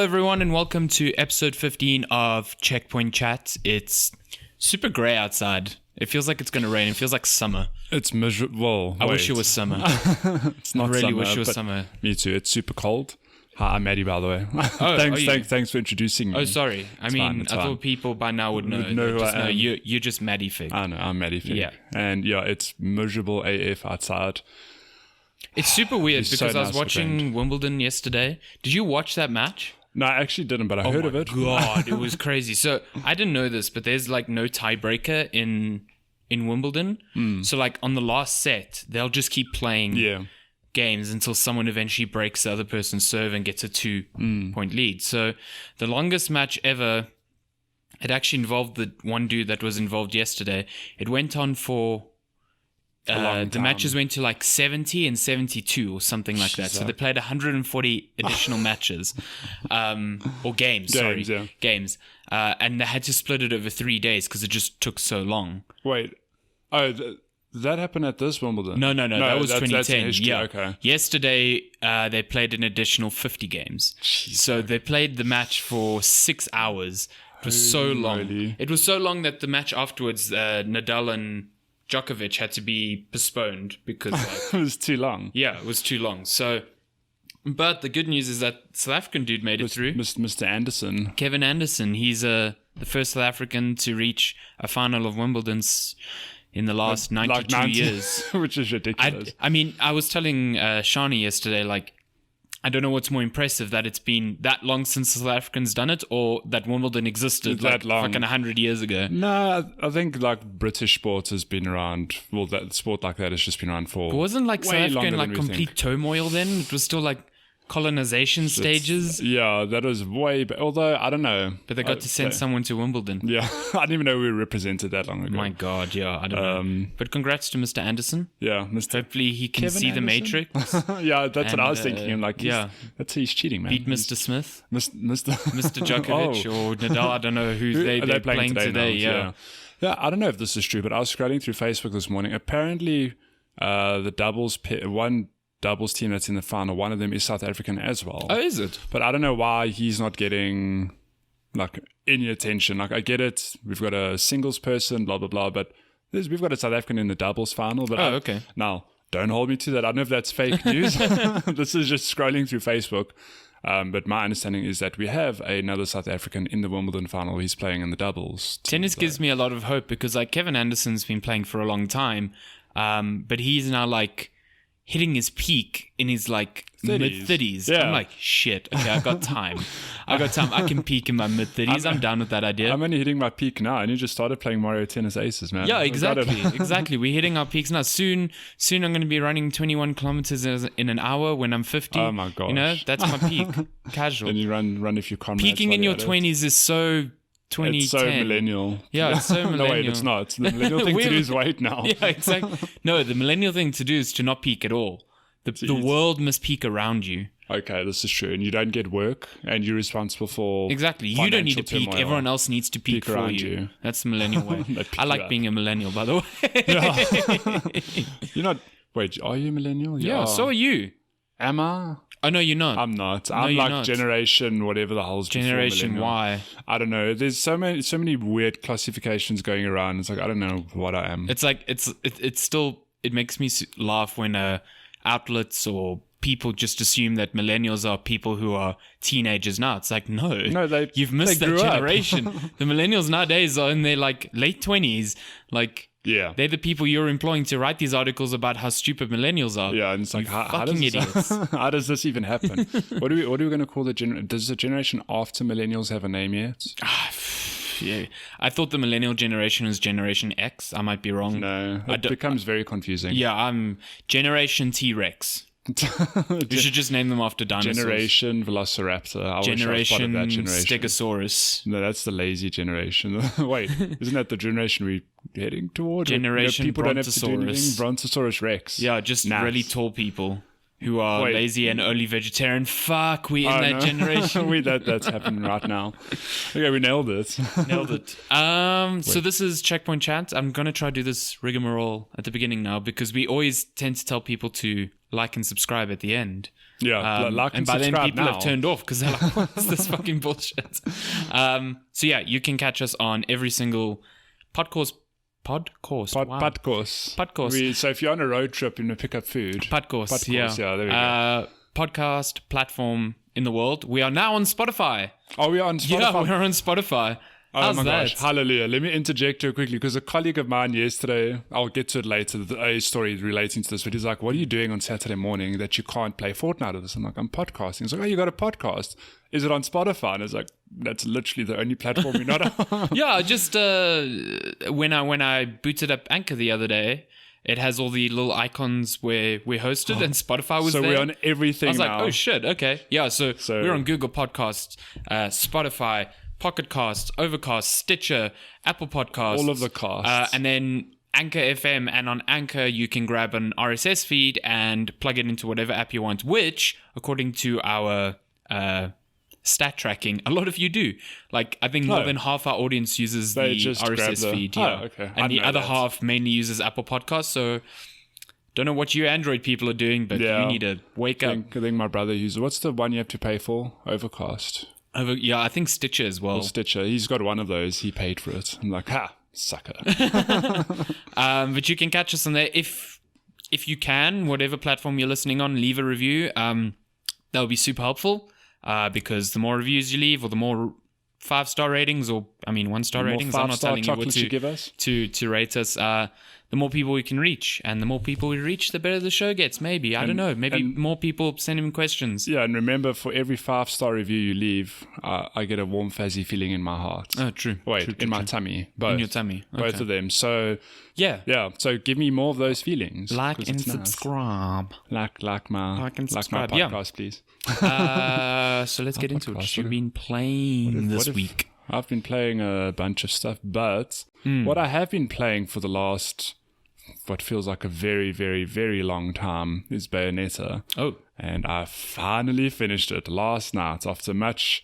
everyone, and welcome to episode 15 of Checkpoint Chat. It's super grey outside. It feels like it's going to rain. It feels like summer. It's miserable. I wish it was summer. It's not I really summer, wish it was but summer. Me too. It's super cold. Hi, I'm Maddie, by the way. Thanks for introducing me. Oh, sorry. I thought people by now would know. Know who I am. You're just Maddie Fig. I know, I'm Maddie Fig. Yeah. And yeah, it's miserable AF outside. It's super weird It's because so I was nice watching Wimbledon yesterday. Did you watch that match? No, I actually didn't, but I heard of it. God, it was crazy. So I didn't know this, but there's like no tiebreaker in Wimbledon. So like on the last set, they'll just keep playing games until someone eventually breaks the other person's serve and gets a 2-point lead. So the longest match ever, it actually involved the one dude that was involved yesterday. It went on for the matches went to like 70 and 72 or something like that. So they played 140 additional matches, or games. Games. And they had to split it over 3 days because it just took so long. Wait, that happened at this Wimbledon? No, that was 2010. That's in history. Yeah. Okay. Yesterday, they played an additional 50 games. Jeez. So they played the match for 6 hours. It was so long. Really? It was so long that the match afterwards, Nadal and Djokovic had to be postponed because it was too long. Yeah, it was too long. So, but the good news is that South African dude made it through. Mr. Anderson. Kevin Anderson. He's the first South African to reach a final of Wimbledon's in the last 92 years. Which is ridiculous. I was telling Shani yesterday, like, I don't know what's more impressive, that it's been that long since South Africans done it, or that Wimbledon existed like fucking 100 years ago. No, I think like British sports has been around. Well, that sport like that has just been around for. But wasn't like South Africa in like complete turmoil then? It was still like colonization stages. Yeah, that was way. Although I don't know, but they got to send someone to Wimbledon. Yeah, I didn't even know we were represented that long ago. My God, yeah, I don't know. But congrats to Mr. Anderson. Yeah, Hopefully he can Kevin see Anderson? the Matrix. Yeah, that's what I was thinking. I'm like, that's he's cheating, man. Beat Mr. Smith, Mr. Djokovic or Nadal. I don't know who they're playing today. Yeah, I don't know if this is true, but I was scrolling through Facebook this morning. Apparently, the one doubles team that's in the final, one of them is South African as well. Oh, is it? But I don't know why he's not getting like any attention. Like, I get it, we've got a singles person, blah blah blah, but we've got a South African in the doubles final. But okay. Now, don't hold me to that. I don't know if that's fake news. This is just scrolling through Facebook. But my understanding is that we have another South African in the Wimbledon final. He's playing in the doubles. Tennis gives me a lot of hope because like Kevin Anderson's been playing for a long time, but he's now like hitting his peak in his like mid-30s. Yeah. I'm like, shit, okay, I got time. I can peak in my mid-30s. I'm down with that idea. I'm only hitting my peak now, and you just started playing Mario Tennis Aces, man. Yeah, exactly. We're hitting our peaks now. Soon I'm going to be running 21 kilometers in an hour when I'm 50. Oh my gosh. You know, that's my peak. Casual. And you run if you comrades. Peaking in your 20s is so 2010. It's so millennial. Yeah, it's so millennial. No, wait, it's not. The millennial thing to do is wait now. Yeah, exactly. No, the millennial thing to do is to not peak at all. The world must peak around you. Okay, this is true. And you don't get work, and you're responsible for Exactly. You don't need to peak. turmoil. Everyone else needs to peak for around you. you. That's the millennial way. I like being a millennial, by the way. You're not... Wait, are you a millennial? Yeah, so are you. Am I? Oh, no, you're not. I'm not. I'm like not. Generation whatever the hell's Generation Y. I don't know. There's so many weird classifications going around. It's like, I don't know what I am. It's like, it's still... It makes me laugh when outlets or people just assume that millennials are people who are teenagers now. It's like, no, you've missed that generation. The millennials nowadays are in their like late 20s. Like, they're the people you're employing to write these articles about how stupid millennials are. Yeah, and it's like, how fucking idiots. How does this even happen? What are we going to call does the generation after millennials have a name yet? Yeah, I thought the millennial generation was Generation X. I might be wrong. No, it becomes very confusing. Yeah, I'm Generation T-Rex. We should just name them after dinosaurs. Generation Velociraptor. Generation Stegosaurus. No, that's the lazy generation. Wait, isn't that the generation we're heading towards? Generation people Brontosaurus. Don't have to do anything. Brontosaurus Rex. Yeah, just really tall people. who are lazy and only vegetarian. Fuck, we in that generation. That's happening right now. Okay, we nailed it. Nailed it. So this is Checkpoint Chat. I'm going to try to do this rigmarole at the beginning now because we always tend to tell people to like and subscribe at the end. Yeah, like and by subscribe then people now. have turned off because they're like, what is this fucking bullshit? So yeah, you can catch us on every single podcast. So if you're on a road trip and you pick up food. Podcast, yeah, there we go. Podcast platform in the world. We are now on Spotify. Oh, we are on Spotify? Yeah, we're on Spotify. How's that? Gosh, hallelujah. Let me interject here quickly because a colleague of mine yesterday, I'll get to it later, a story relating to this, but he's like, what are you doing on Saturday morning that you can't play Fortnite with us? I'm like, I'm podcasting. He's like, oh, you got a podcast? Is it on Spotify? And it's like, that's literally the only platform we're not on. Yeah, just when I booted up Anchor the other day, it has all the little icons where we're hosted and Spotify was there. So we're on everything now. I was like, oh shit, okay. Yeah, so we're on Google Podcasts, Spotify, Pocket Cast, Overcast, Stitcher, Apple Podcasts. All of the casts. And then Anchor FM. And on Anchor, you can grab an RSS feed and plug it into whatever app you want, which, according to our stat tracking, a lot of you do. Like, I think more than half our audience uses the RSS feed. Yeah. Oh, okay. And the other half mainly uses Apple Podcasts. So don't know what you Android people are doing, but you need to wake up. I think my brother uses, what's the one you have to pay for? Overcast. Yeah, I think Stitcher as well. Stitcher. He's got one of those. He paid for it. I'm like, sucker. But you can catch us on there. If you can, whatever platform you're listening on, leave a review. That would be super helpful because the more reviews you leave or the more 5-star ratings or, 1-star ratings, I'm not telling you what to rate us, the more people we can reach. And the more people we reach, the better the show gets, maybe. I don't know. Maybe more people send him questions. Yeah, and remember, for every 5-star review you leave, I get a warm, fuzzy feeling in my heart. Oh, true. Wait, in my tummy. Both. In your tummy. Okay. Both of them. So, yeah. So give me more of those feelings. Like and subscribe. Nice. Like my podcast, please. So let's get into it. What you've been playing this week. I've been playing a bunch of stuff, but what I have been playing for the last, what feels like a very, very, very long time is Bayonetta. Oh. And I finally finished it last night after much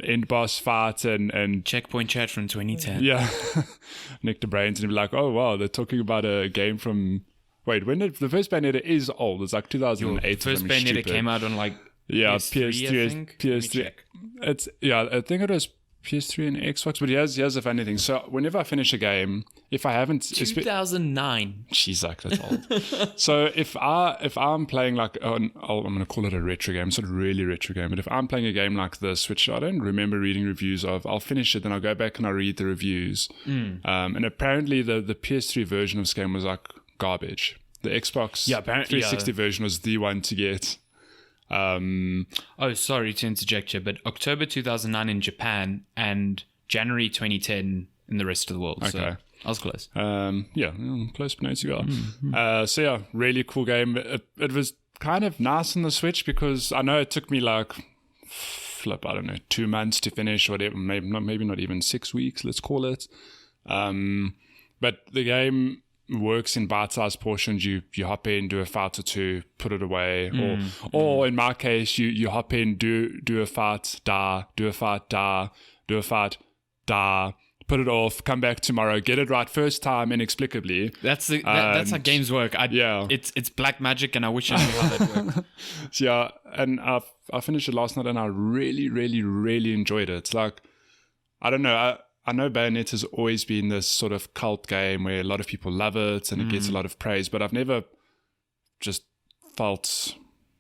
end boss fight and Checkpoint Chat from 2010. Yeah. Nick the brains and be like, oh wow, they're talking about a game from, wait, when did the first Bayonetta is old? It's like 2008. The first Bayonetta came out on like PS3. PS3. I think it was PS3 and Xbox. But here's the funny thing. So whenever I finish a game, if I haven't 2009. Jeez, like that's old. So if I'm playing like I'm gonna call it a retro game. It's not really a retro game, but if I'm playing a game like this, which I don't remember reading reviews of, I'll finish it, then I'll go back and I'll read the reviews. And apparently the PS3 version of this game was like garbage. The Xbox 360 version was the one to get. Sorry to interject here, but October 2009 in Japan and January 2010 in the rest of the world. Okay. So I was close. Close but no cigar. So yeah, really cool game. It was kind of nice on the Switch because I know it took me like, 2 months to finish, whatever, maybe not even 6 weeks, let's call it. But the game works in bite-sized portions. You hop in, do a fight or two, put it away, or in my case, you hop in, do a fight, die, do a fight, die, do a fight, die, put it off, come back tomorrow, get it right first time inexplicably. That's how games work. It's black magic, and I wish I knew how that worked. So, and I finished it last night, and I really, really, really enjoyed it. It's like, I don't know. I know Bayonetta has always been this sort of cult game where a lot of people love it and it gets a lot of praise, but I've never just felt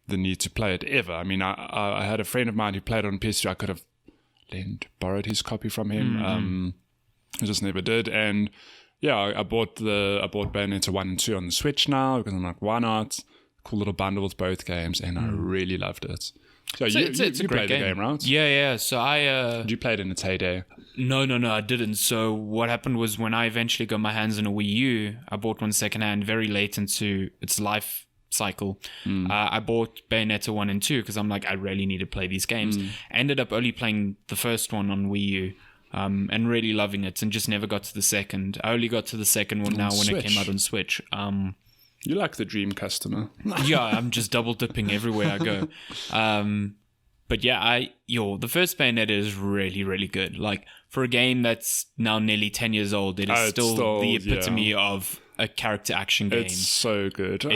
the need to play it ever. I mean, I had a friend of mine who played on PS3. I could have borrowed his copy from him. I just never did. And yeah, I bought Bayonetta 1 and 2 on the Switch now because I'm like, why not? Cool little bundle with both games, and I really loved it. So you played the game, right? Yeah. So Did you play it in its heyday? No, I didn't. So what happened was when I eventually got my hands on a Wii U, I bought one secondhand very late into its life cycle. I bought Bayonetta 1 and 2 because I'm like, I really need to play these games. I ended up only playing the first one on Wii U and really loving it, and just never got to the second. I only got to the second one now when it came out on Switch. You like the dream customer. Yeah, I'm just double dipping everywhere I go. But yeah, the first Bayonetta is really, really good. Like, for a game that's now nearly 10 years old, it is still the epitome of a character action game. It's so good.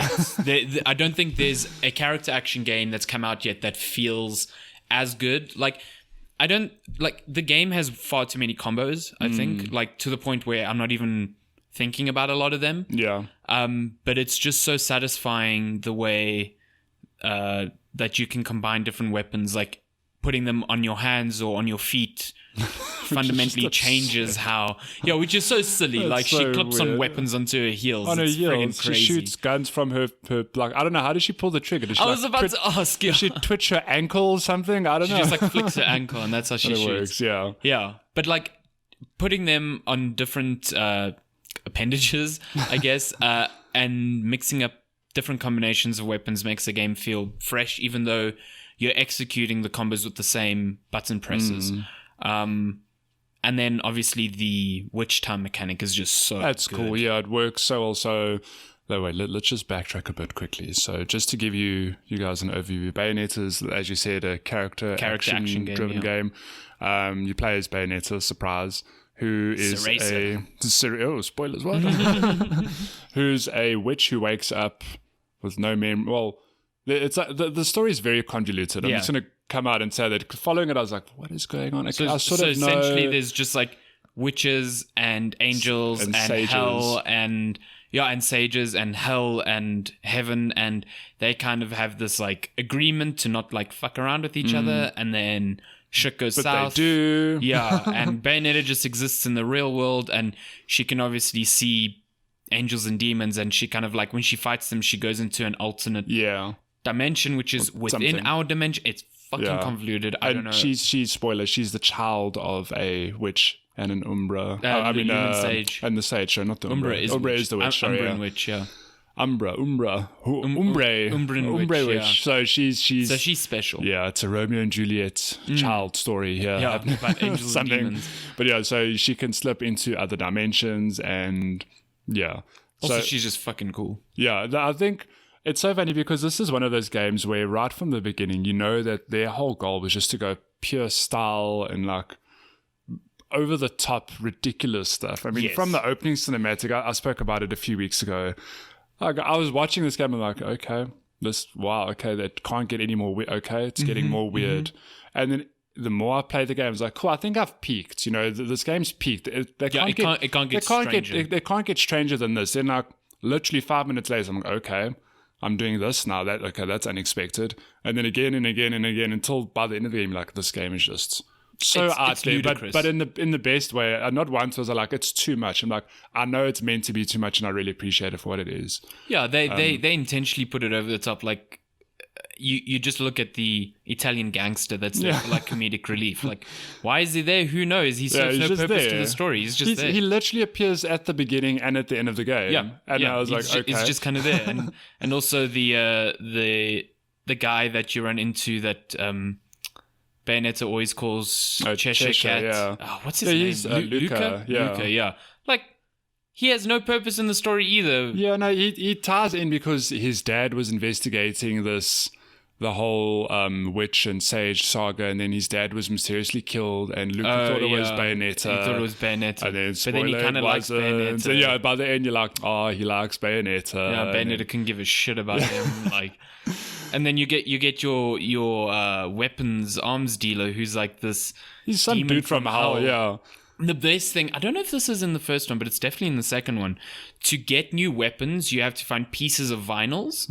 I don't think there's a character action game that's come out yet that feels as good. Like, the game has far too many combos, I think, like, to the point where I'm not even thinking about a lot of them. Yeah. But it's just so satisfying the way that you can combine different weapons, like putting them on your hands or on your feet fundamentally changes how... Yeah, which is so silly. That's like, so she clips weird. on weapons onto her heels. On her it's heels. crazy. She shoots guns from her like, I don't know, how does she pull the trigger? Does she, I was about to ask you. Does she twitch her ankle or something? I don't know. She just, like, flicks her ankle, and that's how she shoots. Works, yeah. Yeah. But, like, putting them on different appendages, I guess, and mixing up different combinations of weapons makes the game feel fresh, even though you're executing the combos with the same button presses. And then obviously the witch time mechanic is just so That's good. cool. Yeah, it works so well. So, no, wait, let's just backtrack a bit quickly. So, just to give you guys an overview, Bayonetta is, as you said, a character action driven game. You play as Bayonetta, surprise, who is spoilers, what? Who's a witch who wakes up with no memory. Well, it's the story is very convoluted. I'm just going to come out and say that following it, I was like, what is going on? So essentially, there's just like witches and angels and hell and sages and hell and heaven, and they kind of have this like agreement to not like fuck around with each other, and then shit goes south. They do. Yeah, and Bayonetta just exists in the real world, and she can obviously see angels and demons, and she kind of like, when she fights them, she goes into an alternate dimension, which is within our dimension. It's fucking convoluted. I don't know. She's spoiler. She's the child of a witch and an Umbra. Sage. And the Sage, so not the Umbra. Umbra is the witch. Umbran witch, yeah. Umbran witch. Yeah. So she's special. Yeah, it's a Romeo and Juliet child story here. Yeah, about angels and demons. But yeah, so she can slip into other dimensions, and yeah. Also, she's just fucking cool. Yeah, I think it's so funny because this is one of those games where right from the beginning, you know that their whole goal was just to go pure style and like over the top, ridiculous stuff. I mean, from the opening cinematic, I spoke about it a few weeks ago. Like, I was watching this game and like, okay, that can't get any more weird. Okay, it's getting more weird. And then the more I play the game, I was like, cool, I think I've peaked. You know, this game's peaked. It can't get stranger than this. Then like literally 5 minutes later, I'm like, okay, I'm doing this now. That's unexpected. And then again and again and again until by the end of the game, like this game is just so out there, but in the best way. Not once was I like, it's too much. I'm like, I know it's meant to be too much, and I really appreciate it for what it is. Yeah, they intentionally put it over the top. Like, you just look at the Italian gangster that's there for like comedic relief. Like, why is he there? Who knows? He serves no purpose to the story. He's just there. He literally appears at the beginning and at the end of the game. Yeah, and I was like, okay, he's just kind of there. And also the guy that you run into that Bayonetta always calls Cheshire Cat. Yeah. Oh, what's his name? Luca. Luca, yeah. Like, he has no purpose in the story either. Yeah, no, he ties in because his dad was investigating the whole witch and sage saga, and then his dad was mysteriously killed, and Luca thought it was Bayonetta. He thought it was Bayonetta. And then, but then he kind of likes Bayonetta. So yeah, by the end you're like, oh, he likes Bayonetta. Yeah, Bayonetta couldn't give a shit about him. Like, and then you get your weapons arms dealer, who's like this. He's some dude from hell. Yeah. The best thing, I don't know if this is in the first one, but it's definitely in the second one. To get new weapons, you have to find pieces of vinyls.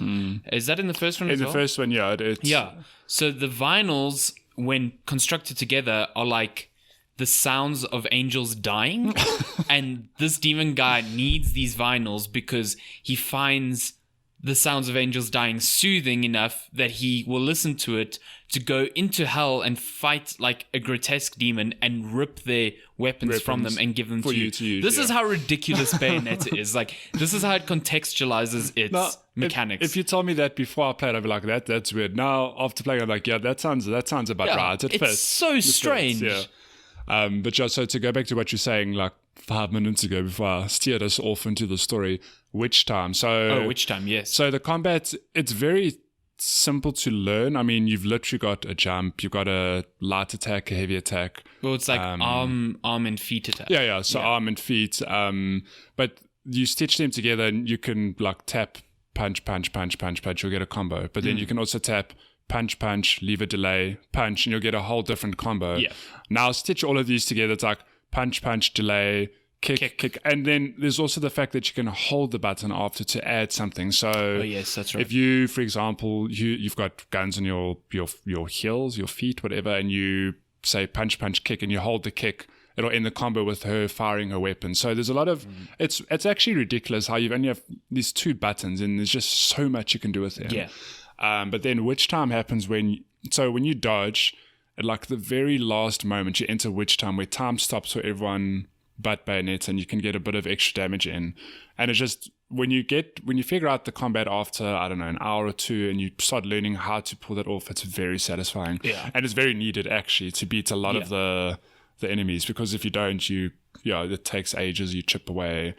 Is that in the first one as well? In the first one, yeah. Yeah. So the vinyls, when constructed together, are like the sounds of angels dying. And this demon guy needs these vinyls because he finds the sounds of angels dying soothing enough that he will listen to it to go into hell and fight like a grotesque demon and rip their weapons from them and give them to you. This is how ridiculous Bayonetta is. Like, this is how it contextualizes its mechanics. If you told me that before I played, I'd be like, that's weird. Now, after playing, I'm like, yeah, that sounds about right. It fits. So strange. Yeah. But just so to go back to what you're saying, like 5 minutes ago before I steered us off into the story, Witch Time. Witch Time, yes. So the combat, it's very simple to learn. I mean, you've literally got a jump, you've got a light attack, a heavy attack. Well, it's like arm and feet attack. Yeah. So arm and feet. But you stitch them together and you can like tap, punch, you'll get a combo. But then you can also tap, punch, leave a delay, punch, and you'll get a whole different combo. Yeah. Now stitch all of these together. It's like punch, delay, kick. And then there's also the fact that you can hold the button after to add something. So yes, that's right. If you, for example, you've got guns on your heels, your feet, whatever, and you say punch, kick, and you hold the kick, it'll end the combo with her firing her weapon. So there's a lot of it's actually ridiculous how you've only have these 2 buttons and there's just so much you can do with them. Yeah. But then Witch Time happens when you dodge, at like the very last moment you enter Witch Time, where time stops for everyone but Bayonetta, and you can get a bit of extra damage in. And it's just when you figure out the combat after, I don't know, an hour or 2, and you start learning how to pull that off, it's very satisfying. Yeah. And it's very needed actually to beat a lot of the enemies, because if you don't, it takes ages, you chip away.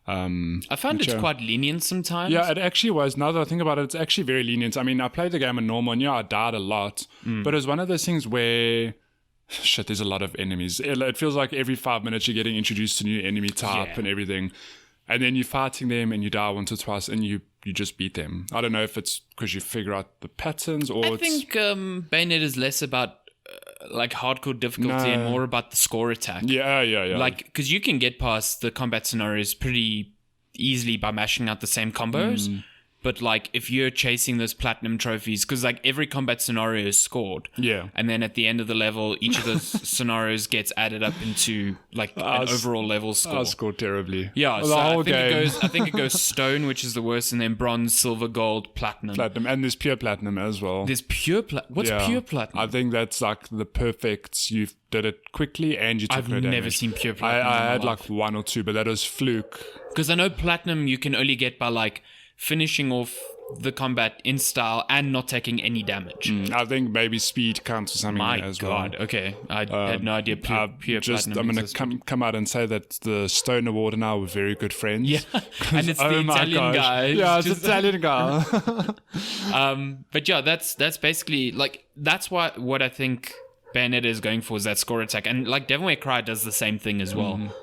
I found it's quite lenient sometimes. Yeah, it actually was. Now that I think about it, it's actually very lenient. I mean, I played the game on normal, and I died a lot. But it was one of those things where, there's a lot of enemies. It feels like every 5 minutes you're getting introduced to new enemy type and everything. And then you're fighting them, and you die once or twice, and you just beat them. I don't know if it's because you figure out the patterns, or I think Bayonetta is less about like hardcore difficulty and more about the score attack. Yeah. Like, because you can get past the combat scenarios pretty easily by mashing out the same combos. But like, if you're chasing those platinum trophies, because like every combat scenario is scored. Yeah. And then at the end of the level, each of those scenarios gets added up into like an overall level score. I scored terribly. Yeah, so I think it goes stone, which is the worst, and then bronze, silver, gold, platinum. And there's pure platinum as well. There's pure platinum. What's pure platinum? I think that's like the perfect. You did it quickly and you took no damage. I've never seen pure platinum. I had like 1 or 2, but that was fluke. Because I know platinum you can only get by like finishing off the combat in style and not taking any damage. I think maybe speed counts or something as well. My God, okay. I had no idea pure platinum I'm going to come out and say that the Stone Award and I were very good friends. Yeah, and it's the Italian guy. Yeah, it's the Italian guy. But yeah, that's basically, like, that's what I think Bayonetta is going for, is that score attack. And like Devil May Cry does the same thing as well.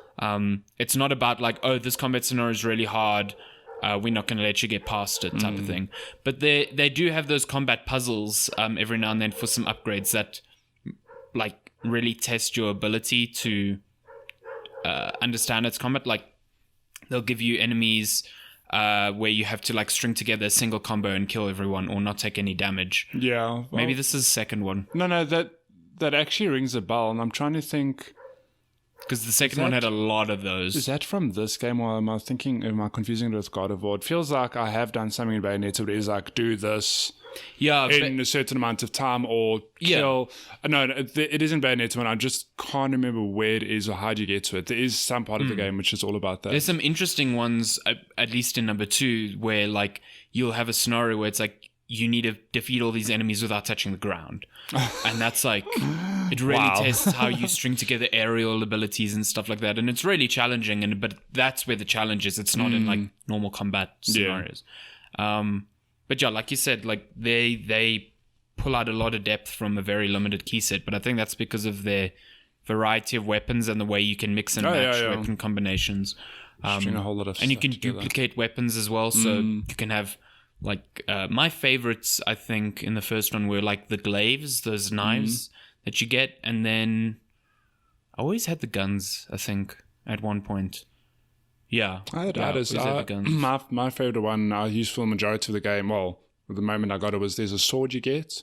It's not about like, oh, this combat scenario is really hard, we're not going to let you get past it type of thing. But they do have those combat puzzles every now and then for some upgrades that like really test your ability to understand its combat. Like they'll give you enemies where you have to like string together a single combo and kill everyone or not take any damage. Yeah. Well, maybe this is the second one. No, that actually rings a bell, and I'm trying to think. Because the second one had a lot of those. Is that from this game, or am I confusing it with God of War? It feels like I have done something in Bayonetta, but it's like, do this in a certain amount of time, or kill. No, it isn't Bayonetta, and I just can't remember where it is or how do you get to it. There is some part of the game which is all about that. There's some interesting ones, at least in number 2, where like you'll have a scenario where it's like, you need to defeat all these enemies without touching the ground. And that's like, it really tests how you string together aerial abilities and stuff like that. And it's really challenging, but that's where the challenge is. It's not in like normal combat scenarios. But yeah, like you said, like they pull out a lot of depth from a very limited key set, but I think that's because of their variety of weapons and the way you can mix and match weapon combinations. String a whole lot of and you can together. Duplicate weapons as well, so you can have like my favorites, I think, in the first one were like the glaives, those knives that you get, and then I always had the guns, I think, at one point. Yeah, I had the guns. My favorite one I used for the majority of the game. Well, at the moment I got it was there's a sword you get.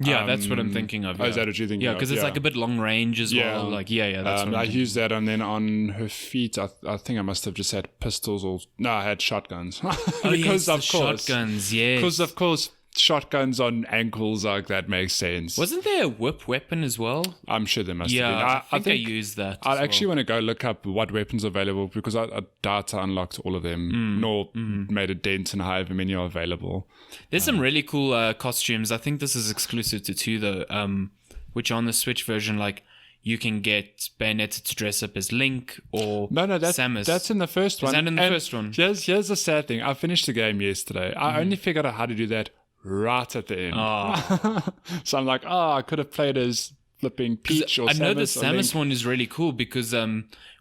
Yeah, that's what I'm thinking of. Yeah. Oh, is that what you're thinking of? Yeah, because it's like a bit long range as well. Like, that's what I used that, and then on her feet, I think I must have just had pistols I had shotguns. Because of course. Shotguns, yes. Because, of course, shotguns on ankles, like, that makes sense. Wasn't there a whip weapon as well? I'm sure there must have been. I think I used that. I actually want to go look up what weapons are available, because I doubt I unlocked all of them, nor made a dent in however many are available. There's some really cool costumes. I think this is exclusive to 2 though, which on the Switch version, like you can get Bayonetta to dress up as Link or Samus. That's in the first one. Is that in the first one? Here's the sad thing. I finished the game yesterday. I only figured out how to do that right at the end. Oh. So I'm like, I could have played as flipping Peach or Samus. I know the Samus one is really cool because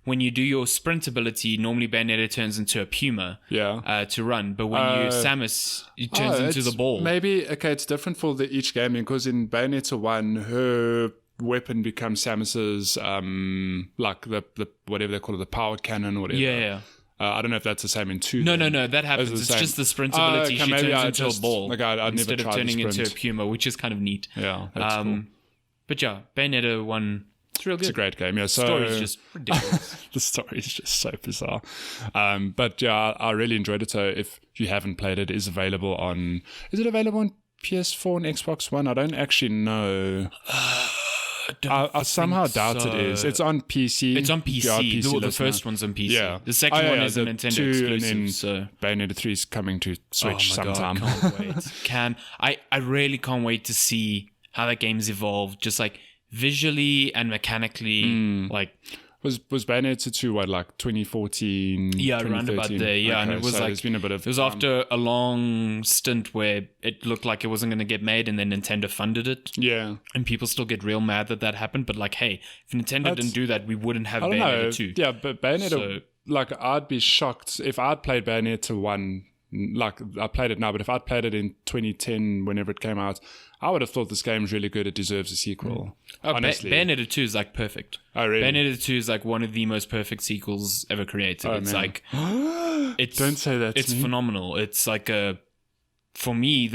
when you do your sprint ability, normally Bayonetta turns into a puma to run. But when you Samus, it turns into the ball. Maybe, it's different for each game because in Bayonetta 1, her weapon becomes Samus's, like the whatever they call it, the power cannon or whatever. Yeah. I don't know if that's the same in 2. No, that happens. It's just the sprint ability. She turns into a ball instead of turning into a puma, which is kind of neat. Yeah, that's cool. But yeah, Bayonetta 1, it's real good. It's a great game. Yeah, so the story is just ridiculous. The story is just so bizarre. But yeah, I really enjoyed it. So if you haven't played it, is it available on PS4 and Xbox One? I don't actually know. I somehow doubt it is. It's on PC. It's on PC. The first one's on PC. Yeah. The second one is a Nintendo exclusive. So Bayonetta 3 is coming to Switch sometime. God, can't wait. I really can't wait to see how that game's evolved, just like visually and mechanically. Like was Bayonetta 2 like 2014? Yeah, around about there. Yeah, and it was like, it's been a bit of. It was after a long stint where it looked like it wasn't going to get made, and then Nintendo funded it. Yeah, and people still get real mad that happened. But like, hey, if Nintendo didn't do that, we wouldn't have Bayonetta 2. Yeah, but Bayonetta, like, I'd be shocked if I'd played Bayonetta 1. Like, I played it now, but if I'd played it in 2010, whenever it came out, I would have thought this game's really good. It deserves a sequel. Honestly. Bayonetta 2 is like perfect. Oh, really? Bayonetta 2 is like one of the most perfect sequels ever created. It's man. Like, don't say that. It's phenomenal. It's like for me,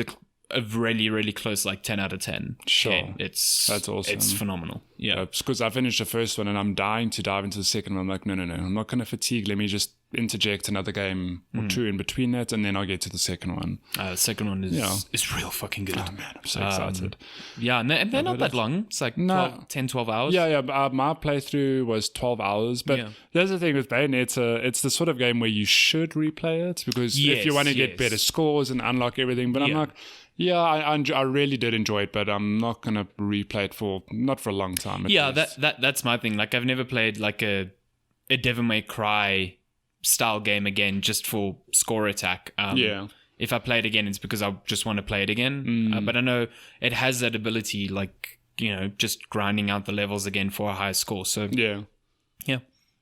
a really, really close, like 10 out of 10. Sure. Game. That's awesome. It's phenomenal. Yeah. Because I finished the first one and I'm dying to dive into the second one. I'm like, no. I'm not going to fatigue. Let me just interject another game or two in between that, and then I'll get to the second one. The second one is real fucking good. Oh, man, I'm so excited. Yeah, and they're not that long. It's like 10, 12 hours. Yeah. My playthrough was 12 hours. But there's the thing with Bayonetta, it's the sort of game where you should replay it because if you want to get better scores and unlock everything. But I'm like, I really did enjoy it, but I'm not going to replay it not for a long time. That's my thing. Like, I've never played like a Devil May Cry style game again just for score attack. If I play it again, it's because I just want to play it again. But I know it has that ability, like, just grinding out the levels again for a higher score. So yeah.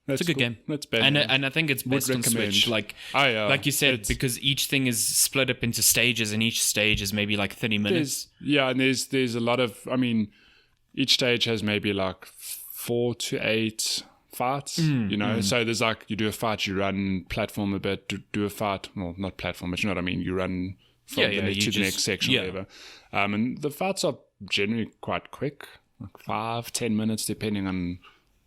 It's a good game. That's better. And I think it's best on Switch. Like, like you said, because each thing is split up into stages, and each stage is maybe like 30 minutes. And there's a lot of, each stage has maybe like 4 to 8 fights, so there's like, you do a fight, you run platform a bit, do a fight, well, not platform, but you know what I mean, you run from the next section, whatever. And the fights are generally quite quick, like 5-10 minutes, depending on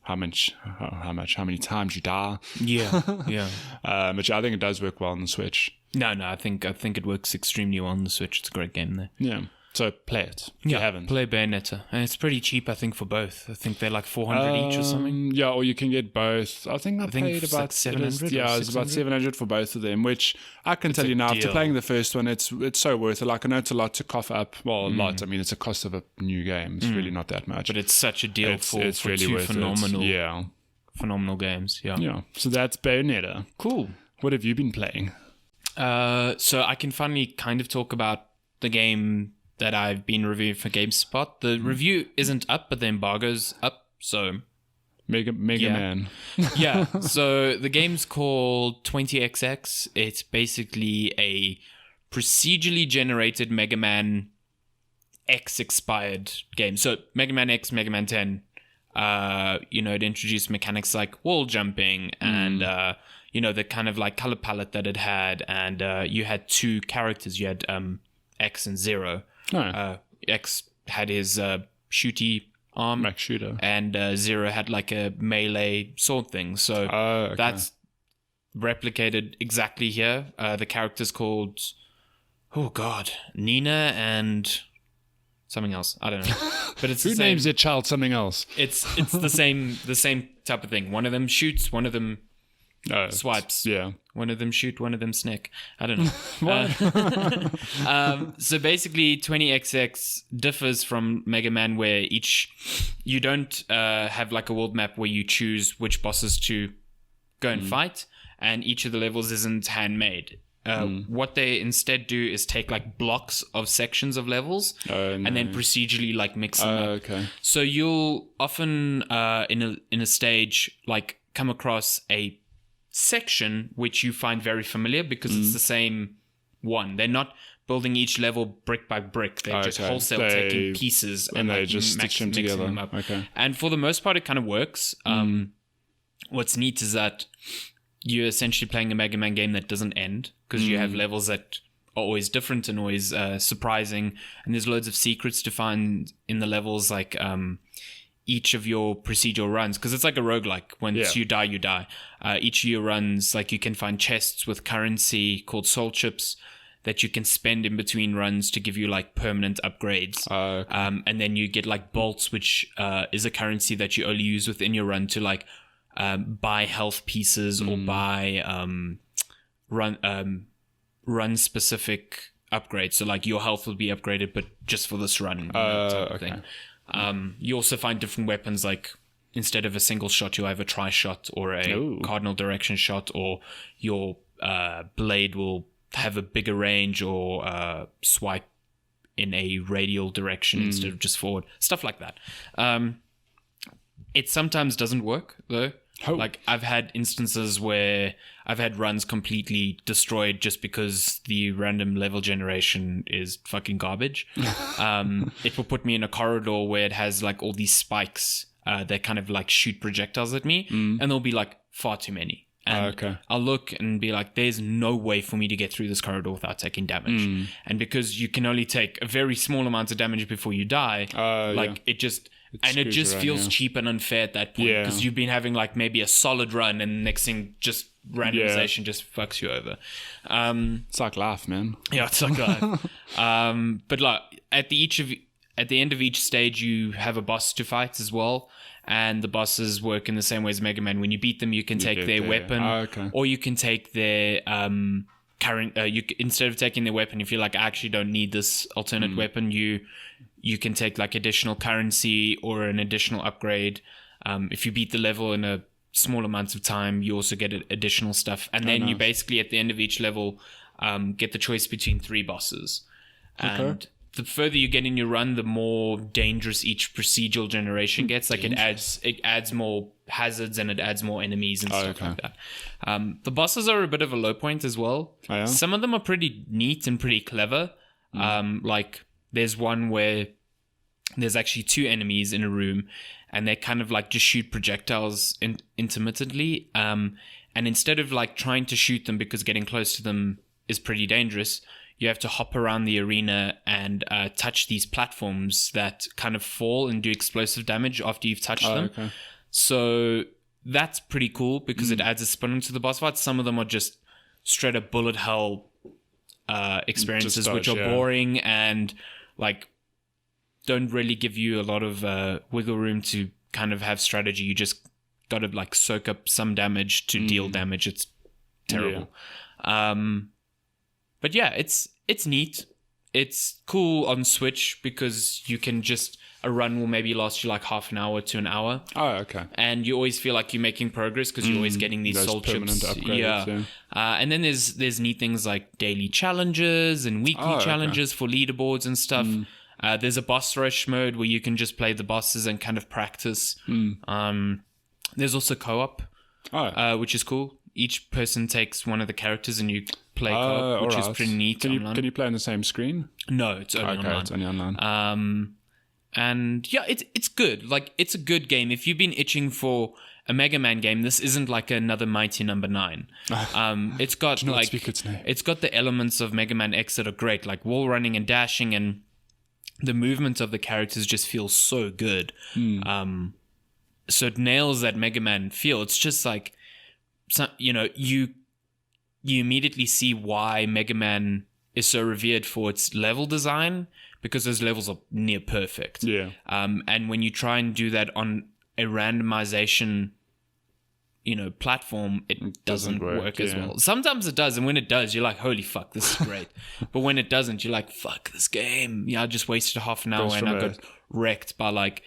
how many times you die. But I think it does work well on the Switch. No, I think it works extremely well on the Switch. It's a great game there. Yeah. So play it if you haven't. Play Bayonetta. And it's pretty cheap, I think, for both. I think they're like 400 each or something. Yeah, or you can get both. I think paid about like 700. It's about 700 for both of them, which I can tell you now, after playing the first one, it's so worth it. Like, I know it's a lot to cough up. Well, a lot. I mean, it's a cost of a new game. It's really not that much. But it's such a deal for really two phenomenal phenomenal games. Yeah. So that's Bayonetta. Cool. What have you been playing? So I can finally kind of talk about the game that I've been reviewing for GameSpot. The review isn't up, but the embargo's up, so... Mega Man. Yeah, so the game's called 20XX. It's basically a procedurally generated Mega Man X-expired game. So Mega Man X, Mega Man 10, it introduced mechanics like wall jumping and... the kind of like color palette that it had, and you had two characters. You had X and Zero. X had his shooty arm, Max Shooter, and Zero had like a melee sword thing. So that's replicated exactly here. The character's called, Nina and something else. I don't know, but it's who names their child something else? It's the same type of thing. One of them shoots, one of them swipes. Yeah. One of them shoot, one of them snack. I don't know. So basically, 20XX differs from Mega Man, where you don't have like a world map where you choose which bosses to go and fight, and each of the levels isn't handmade. What they instead do is take like blocks of sections of levels and then procedurally like mix them up. Okay. So you'll often in a stage like come across a section which you find very familiar because it's the same one. They're not building each level brick by brick. They're just wholesale taking pieces and they like just stitch them together. them up. Okay. And for the most part, it kind of works. What's neat is that you're essentially playing a Mega Man game that doesn't end because you have levels that are always different and always surprising. And there's loads of secrets to find in the levels, like each of your procedural runs, because it's like a roguelike. Once you die, you die. Each of your runs, like you can find chests with currency called soul chips that you can spend in between runs to give you like permanent upgrades. Okay. And then you get like bolts, which is a currency that you only use within your run to like buy health pieces or buy run specific upgrades. So like your health will be upgraded, but just for this run. Type of thing. You also find different weapons, like instead of a single shot, you'll have a tri-shot or a cardinal direction shot, or your blade will have a bigger range or swipe in a radial direction instead of just forward. Stuff like that. It sometimes doesn't work though. Like I've had instances where I've had runs completely destroyed just because the random level generation is fucking garbage. It will put me in a corridor where it has like all these spikes that kind of like shoot projectiles at me, and there'll be like far too many. And I'll look and be like, there's no way for me to get through this corridor without taking damage. And because you can only take a very small amount of damage before you die, it just... it just feels cheap and unfair at that point because you've been having like maybe a solid run and the next thing just randomization just fucks you over. It's like life, man. Yeah, it's like life. But like at the end of each stage, you have a boss to fight as well. And the bosses work in the same way as Mega Man. When you beat them, you can take their weapon, or you can take their current. Instead of taking their weapon, if you're like, I actually don't need this alternate weapon, you can take like additional currency or an additional upgrade. If you beat the level in a small amount of time, you also get additional stuff. And then you basically at the end of each level get the choice between 3 bosses. And the further you get in your run, the more dangerous each procedural generation gets. Like it adds more hazards and it adds more enemies and stuff like that. The bosses are a bit of a low point as well. Some of them are pretty neat and pretty clever. Like there's one where there's actually 2 enemies in a room and they kind of like just shoot projectiles intermittently. And instead of like trying to shoot them because getting close to them is pretty dangerous, you have to hop around the arena and touch these platforms that kind of fall and do explosive damage after you've touched them. So that's pretty cool because it adds a spin into the boss fights. Some of them are just straight up bullet hell experiences, which are boring and like don't really give you a lot of wiggle room to kind of have strategy. You just got to like soak up some damage to deal damage. It's terrible. But yeah, it's neat. It's cool on Switch because you can just... A run will maybe last you like half an hour to an hour. And you always feel like you're making progress because you're always getting these soul chips. And then there's neat things like daily challenges and weekly challenges for leaderboards and stuff. There's a boss rush mode where you can just play the bosses and kind of practice. There's also co-op, which is cool. Each person takes one of the characters and you play co-op, which is pretty neat. Can you play on the same screen? No, it's only online. It's only online. And yeah, it's good. Like, it's a good game. If you've been itching for a Mega Man game, this isn't like another Mighty Number 9. It's got Do not speak its name. It's got the elements of Mega Man X that are great, like wall running and dashing, and the movement of the characters just feels so good. So it nails that Mega Man feel. It's just like, you immediately see why Mega Man is so revered for its level design, because those levels are near perfect. And when you try and do that on a randomization platform, it doesn't work as yeah. well. Sometimes it does, and when it does, you're like, holy fuck, this is great. But when it doesn't, you're like, fuck this game. Yeah, I just wasted half an hour and I got wrecked by like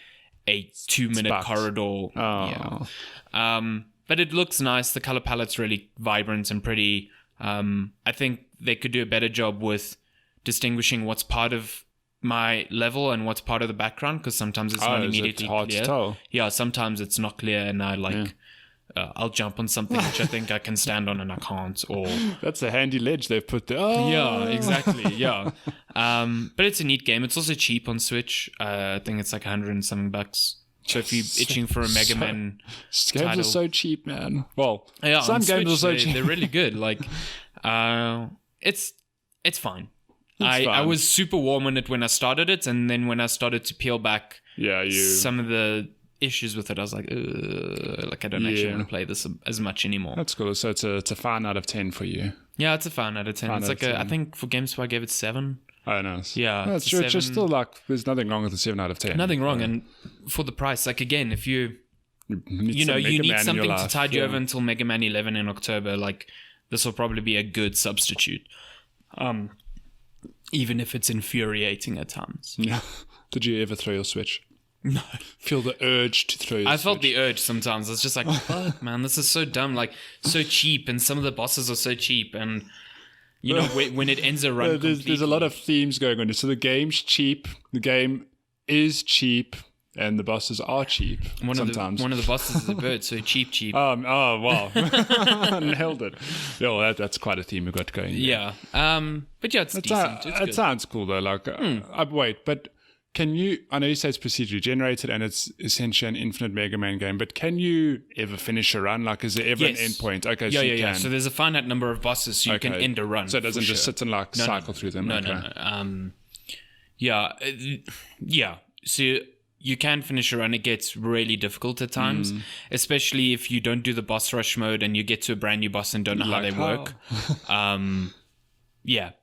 a 2-minute corridor. Oh. Yeah. But it looks nice. The color palette's really vibrant and pretty. I think they could do a better job with distinguishing what's part of my level and what's part of the background, because sometimes it's not immediately hard clear. To tell? Yeah, sometimes it's not clear, and I I'll jump on something which I think I can stand on and I can't. Or that's a handy ledge they've put there. Oh. Yeah, exactly. Yeah, but it's a neat game. It's also cheap on Switch. I think it's like $100 and something. So if you're itching for a Mega Man games title, are so cheap, man. Well, yeah, some games are so cheap. They're really good. Like, it's fine. I was super warm on it when I started it, and then when I started to peel back some of the issues with it, I was like, I don't actually want to play this as much anymore. That's cool. So it's a fan out of 10 for you. Yeah, it's a fan out of 10. It's like I think for GameSpot I gave it 7. Oh, nice. Yeah, that's true. It's just still like there's nothing wrong with a 7 out of 10. Nothing wrong, and for the price, like again, if you need something to tide you over until Mega Man 11 in October, like this will probably be a good substitute. Even if it's infuriating at times. Yeah. Did you ever throw your Switch? No. Feel the urge to throw your Switch? I felt the urge sometimes. I was just like, fuck, man, this is so dumb. Like, so cheap, and some of the bosses are so cheap, and when it ends a run there's a lot of themes going on. So the game's cheap, the game is cheap, and the bosses are cheap sometimes. One of the bosses is a bird, so cheap. Oh, wow. Nailed it. Yeah, that's quite a theme we've got going. Yeah. But yeah, it's decent. It sounds cool, though. Like, wait, but can you... I know you say it's procedurally generated and it's essentially an infinite Mega Man game, but can you ever finish a run? Like, is there ever an endpoint? Okay, so you can. So there's a finite number of bosses, so you can end a run. So it doesn't just sit and, cycle through them? No. Yeah. So... you can finish a run. It gets really difficult at times, especially if you don't do the boss rush mode and you get to a brand new boss and don't know how they work.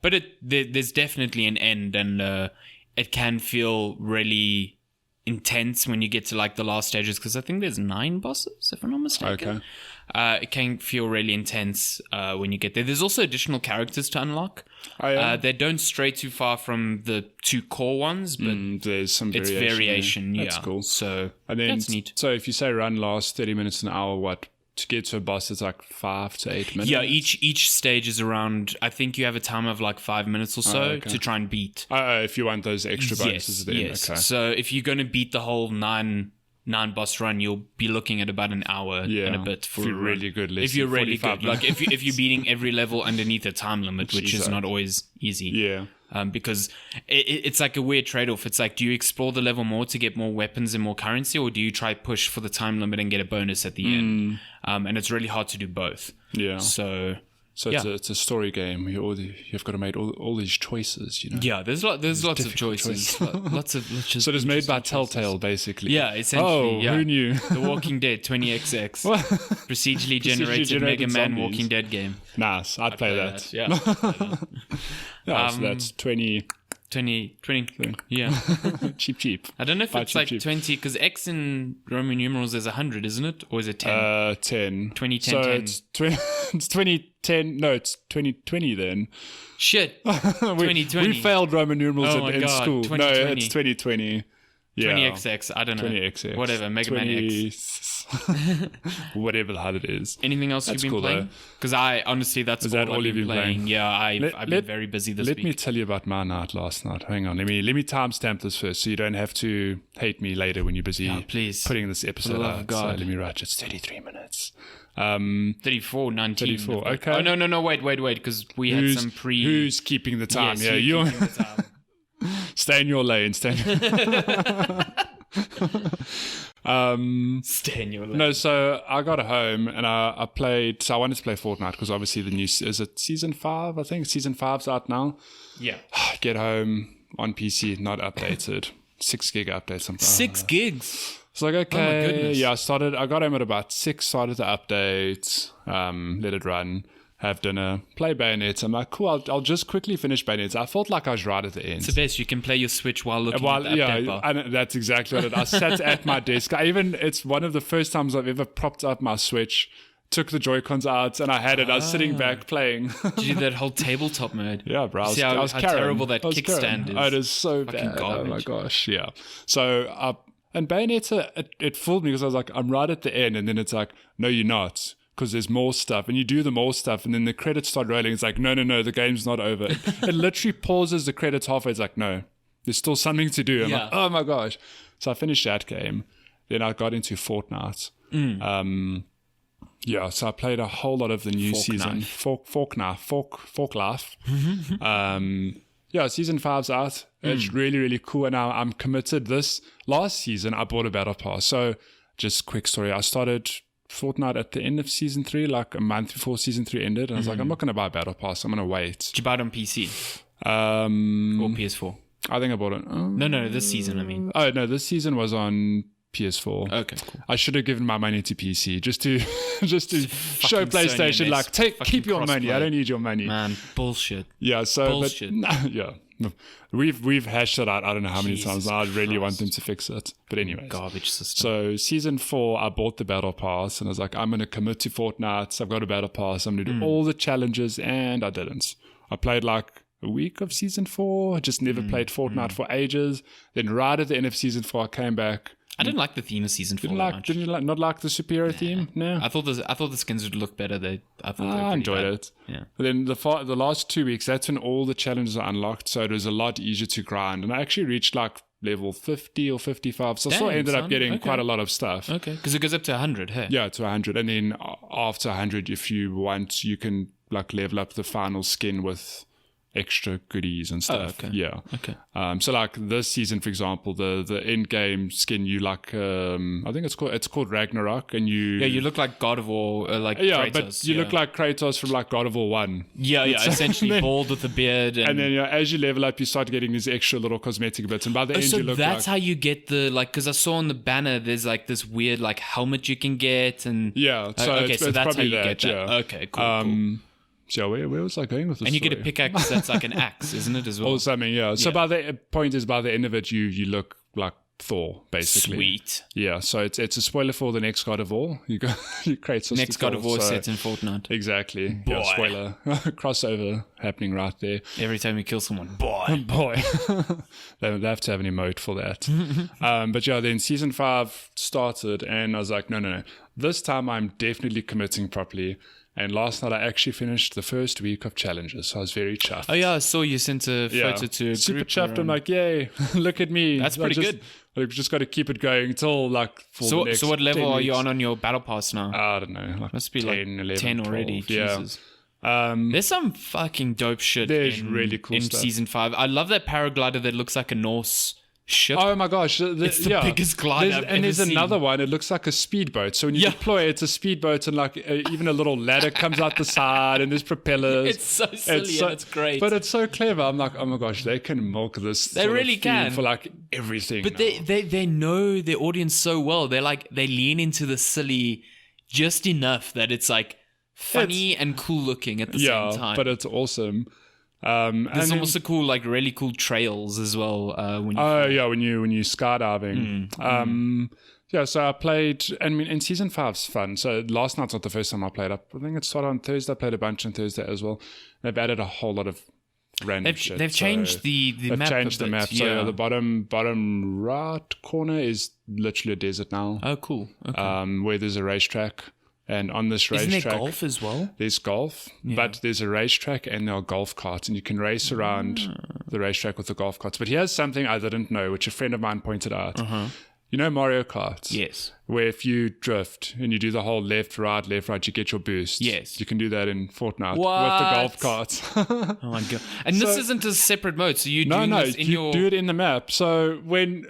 But there's definitely an end, and it can feel really intense when you get to like the last stages, because I think there's 9 bosses, if I'm not mistaken. Okay. It can feel really intense when you get there. There's also additional characters to unlock. Oh, yeah. They don't stray too far from the 2 core ones, but there's some variation. It's variation, yeah. That's cool. So and then, that's neat. So if you say run lasts 30 minutes an hour, what? To get to a boss, it's like 5 to 8 minutes? Yeah, each stage is around, I think you have a time of like 5 minutes or so to try and beat. If you want those extra bonuses then. Yes. Okay. So if you're going to beat the whole 9 boss run, you'll be looking at about an hour and a bit for if you're really good. If you're really good, like if you're beating every level underneath a time limit, which is not always easy. Yeah. Because it's like a weird trade-off. It's like, do you explore the level more to get more weapons and more currency, or do you try push for the time limit and get a bonus at the end? And it's really hard to do both. Yeah. So it's a story game. You've got to make all these choices, Yeah, there's lots of choices. lots of so it's made by Telltale, basically. Yeah, essentially. Who knew? The Walking Dead 20XX. Procedurally generated Mega Man zombies. Walking Dead game. Nice. I'd play that. Yeah. So that's 20... 20, yeah. cheap. I don't know if it's like 20, because X in Roman numerals is 100, isn't it? Or is it 10? 10. 20, 10, so 10. It's 2010. No, it's 2020 then. Shit. 2020. We failed Roman numerals in school. 2020. No, it's 2020. Yeah. 20XX, I don't know. 20XX. Whatever, Mega Man X. Whatever the hell it is. Anything else you've been playing? Because I honestly, that's all you've been playing. Yeah, I've been very busy this week. Let me tell you about my night last night. Hang on, let me timestamp this first, so you don't have to hate me later when you're busy putting this episode out. So let me write. It's 33 minutes. 34, 19. 34. Okay. Oh no! Wait, because we had some pre. Who's keeping the time? Yes, you're keeping the time. Stay in your lane. Stay in your lane. No, so I got home and I played. So I wanted to play Fortnite because obviously the new is it season 5? I think season 5's out now. Yeah. Get home on PC, not updated. 6 gig update. 6 gigs. It's like, okay. Oh my goodness. Yeah, I got home at about 6. Started the update. Let it run. have dinner, play Bayonetta. I'm like, cool, I'll just quickly finish Bayonetta. I felt like I was right at the end. It's the best. You can play your Switch while looking at the update bar. And that's exactly what it is. I sat at my desk. It's one of the first times I've ever propped up my Switch, took the Joy-Cons out, and I had it. I was sitting back playing. Did you do that whole tabletop mode? Yeah, bro. I was how terrible that kickstand is. Oh, it is so bad. Garbage. Oh my gosh, yeah. So, and Bayonetta, it fooled me because I was like, I'm right at the end, and then it's like, no, you're not, because there's more stuff, and you do the more stuff, and then the credits start rolling. It's like, no, the game's not over. It literally pauses the credits halfway. It's like, no, there's still something to do. I'm like, oh my gosh. So I finished that game. Then I got into Fortnite. Yeah, so I played a whole lot of the new season. Fork Life. Yeah, season 5's out. It's really, really cool. And now I'm committed. This last season, I bought a battle pass. So just quick story. I started Fortnite at the end of season 3, like a month before season 3 ended. And I was like, I'm not going to buy a battle pass. I'm going to wait. Did you buy it on PC? Or PS4? I think I bought it. No, this season, I mean. Oh, no, this season was on PS4. Okay, cool. I should have given my money to PC just to show PlayStation like keep your money. I don't need your money. Man, bullshit. Yeah, so bullshit. But yeah. We've hashed it out I don't know how many times. I really want them to fix it. But anyways. Garbage system. So season 4 I bought the battle pass and I was like, I'm gonna commit to Fortnite. So I've got a battle pass. I'm gonna do all the challenges, and I didn't. I played like a week of season 4. I just never played Fortnite for ages. Then right at the end of season 4 I came back. I didn't like the theme of season 4 much. Didn't you not like the superhero theme? No. I thought the skins would look better. I enjoyed it. Yeah. But then the last 2 weeks, that's when all the challenges are unlocked, so it was a lot easier to grind. And I actually reached like level 50 or 55, so I still ended up getting quite a lot of stuff. Okay, because it goes up to 100, hey? Yeah, to 100. And then after 100, if you want, you can like level up the final skin with extra goodies and stuff. Oh, okay. Yeah. Okay. So like this season, for example, the end game skin, you like I think it's called Ragnarok, and you look like God of War, like yeah, Kratos, but you look like Kratos from like God of War 1. Yeah, essentially bald with a beard, and then as you level up, you start getting these extra little cosmetic bits, and by the end you look that's how you get the because I saw on the banner there's like this weird like helmet you can get, and yeah, so okay, so that's how you get that. Yeah. Okay, cool. So where was I going with this? And you get a pickaxe that's like an axe, isn't it, as well? Or something, yeah. So by the point is, by the end of it, you look like Thor, basically. Sweet. Yeah, so it's a spoiler for the next God of War. You create next God of War set in Fortnite. Exactly. Boy. Yeah, spoiler. Crossover happening right there. Every time you kill someone, boy. They have to have an emote for that. But yeah, then season 5 started, and I was like, no. This time I'm definitely committing properly. And last night I actually finished the first week of challenges. So I was very chuffed. Oh yeah, I saw you sent a photo to a super group chuffed. I'm like, yay, look at me. That's pretty good. I've just got to keep it going until like so what level are you on your battle pass now? I don't know. Like must be 10, like 11, 10 already. 12. Yeah. Jesus. There's some fucking dope shit there's really cool in stuff. season 5. I love that paraglider that looks like a Norse ship. Oh my gosh. It's the biggest glider I've ever there's seen. another one. It looks like a speedboat. So when you deploy, it's a speedboat, and like even a little ladder comes out the side, and there's propellers. It's so silly and it's great. But it's so clever. I'm like, oh my gosh, they can milk this. They really can for like everything. But they know their audience so well. They lean into the silly just enough that it's like funny and cool looking at the same time. But it's awesome. There's also cool, like really cool trails as well. When you skydiving. Yeah, so I played. I mean, in season 5's fun. So last night's not the first time I played. I think it started on Thursday. I played a bunch on Thursday as well. They've added a whole lot of random shit. They've changed the map. They've changed the map. So the bottom right corner is literally a desert now. Oh, cool. Okay. Where there's a racetrack. And on this racetrack... Isn't there golf as well? There's golf, but there's a racetrack and there are golf carts. And you can race around the racetrack with the golf carts. But here's something I didn't know, which a friend of mine pointed out. You know Mario Kart? Yes. Where if you drift and you do the whole left, right, you get your boost. Yes. You can do that in Fortnite what? with the golf carts. Oh my God. And this isn't a separate mode, so you do this in you do it in the map. So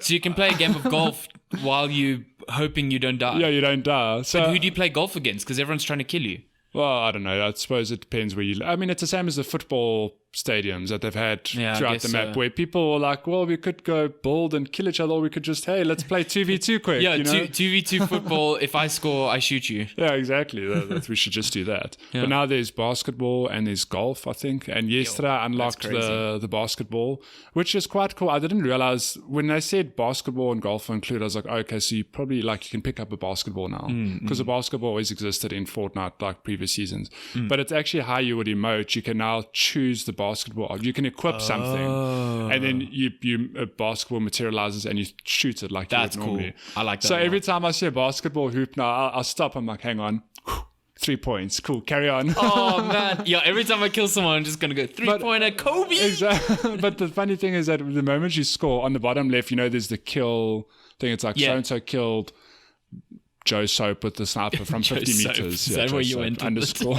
you can play a game of golf while you hoping you don't die. Yeah, you don't die. So, but who do you play golf against? Because everyone's trying to kill you. Well, I don't know. I suppose it depends where you... I mean, it's the same as the football stadiums that they've had I throughout guess the map so. where people were like, well, we could go build and kill each other, or we could just, hey, let's play 2v2 quick. Yeah, you know? 2v2 football. If I score, I shoot you. Yeah, exactly. We should just do that. Yeah. But now there's basketball and there's golf, I think. And yesterday I unlocked the basketball, which is quite cool. I didn't realize when they said basketball and golf were included, I was like, okay, so you probably you can pick up a basketball now, because the basketball always existed in Fortnite like previous seasons. But it's actually how you would emote. You can now choose the basketball. You can equip something, and then a basketball materializes and you shoot it like that's you would normally. Cool. I like that. So every time I see a basketball hoop now, I'll stop. I'm like, hang on. 3 points. Cool. Carry on. Oh, man. Yeah, every time I kill someone, I'm just going to go 3-pointer Kobe. Exactly. But the funny thing is that the moment you score, on the bottom left, there's the kill thing. It's like so-and-so killed Joe Soap with the sniper from 50 meters. Is that where you went underscore.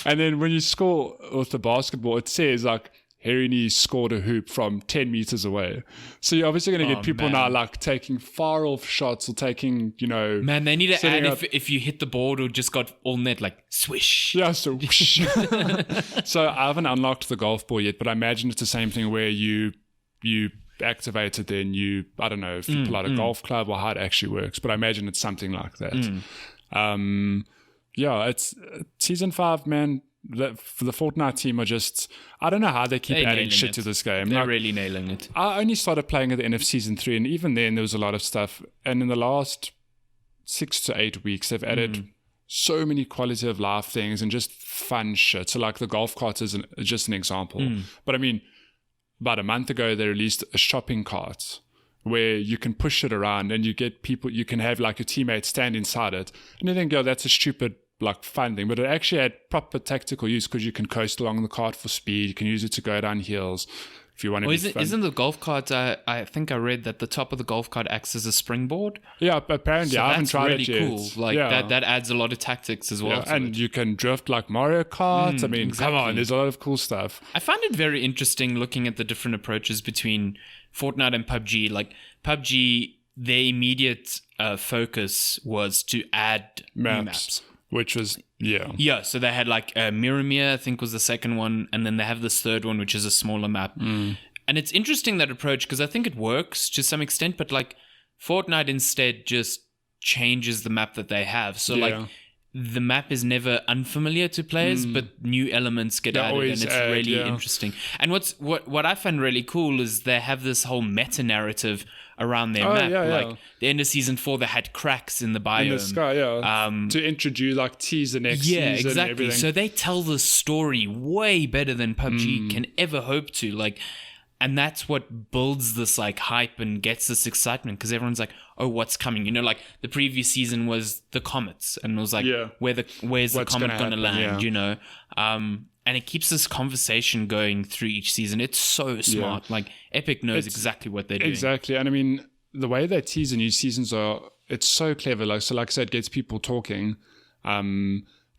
And then when you score with the basketball, it says like, Herini scored a hoop from 10 meters away. So you're obviously going to get people now like taking far off shots or taking, Man, they need to add if you hit the board or just got all net, like swish. Yeah, so whoosh. So I haven't unlocked the golf ball yet, but I imagine it's the same thing where you activate it, then I don't know if you pull out a golf club or how it actually works, but I imagine it's something like that. Yeah, it's season 5, man. The Fortnite team are just, I don't know how they keep adding shit to this game. They're really nailing it. I only started playing at the end of season 3, and even then there was a lot of stuff. And in the last 6 to 8 weeks, they've added so many quality of life things and just fun shit. So like the golf cart is just an example. But I mean, about a month ago, they released a shopping cart where you can push it around and you get people, you can have like your teammates stand inside it. And you think, that's a stupid like fun thing, but it actually had proper tactical use because you can coast along the cart for speed. You can use it to go down hills if you want to be fun. Isn't the golf cart, I think I read that the top of the golf cart acts as a springboard? Yeah, apparently. I haven't tried it yet. That's really cool. Like that adds a lot of tactics as well. Yeah, and you can drift like Mario Kart. I mean, come on, there's a lot of cool stuff. I found it very interesting looking at the different approaches between Fortnite and PUBG. Like PUBG, their immediate focus was to add maps. Which was, Yeah, so they had like Miramir, I think was the second one. And then they have this third one, which is a smaller map. And it's interesting, that approach, because I think it works to some extent. But like Fortnite instead just changes the map that they have. So like the map is never unfamiliar to players, but new elements get added. And it's really interesting. And what I find really cool is they have this whole meta-narrative around their map. The end of season 4, they had cracks in the biome. In the sky, to introduce, like, tease the next season. Yeah, exactly. And everything. So they tell the story way better than PUBG can ever hope to. Like, and that's what builds this like hype and gets this excitement, because everyone's like, oh, what's coming? Like the previous season was the comets, and it was like, where's the comet going to land? And it keeps this conversation going through each season. It's so smart. Like Epic knows exactly what they're doing. Exactly. And I mean, the way they tease the new seasons it's so clever. Like I said, it gets people talking.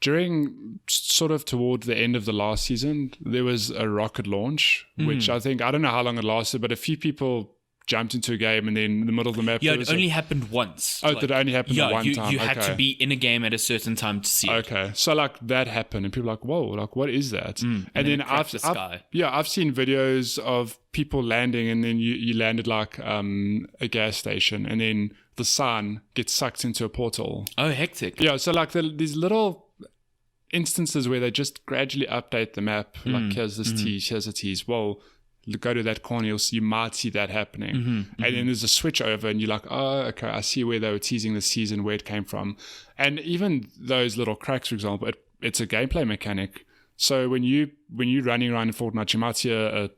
During sort of toward the end of the last season, there was a rocket launch, which I don't know how long it lasted, but a few people jumped into a game, and then in the middle of the map... Yeah, it only happened once. Oh, did it only happen one time? You had to be in a game at a certain time to see it. Okay, so like that happened, and people were like, whoa, like what is that? And then I've seen videos of people landing, and then you landed like a gas station, and then the sun gets sucked into a portal. Oh, hectic. Yeah, so like these little instances where they just gradually update the map, like here's this tease, here's a tease, whoa, go to that corner, you might see that happening. And then there's a switch over, and you're like, oh, okay, I see where they were teasing the season, where it came from. And even those little cracks, for example, it's a gameplay mechanic. So when you're running around in Fortnite, you might see a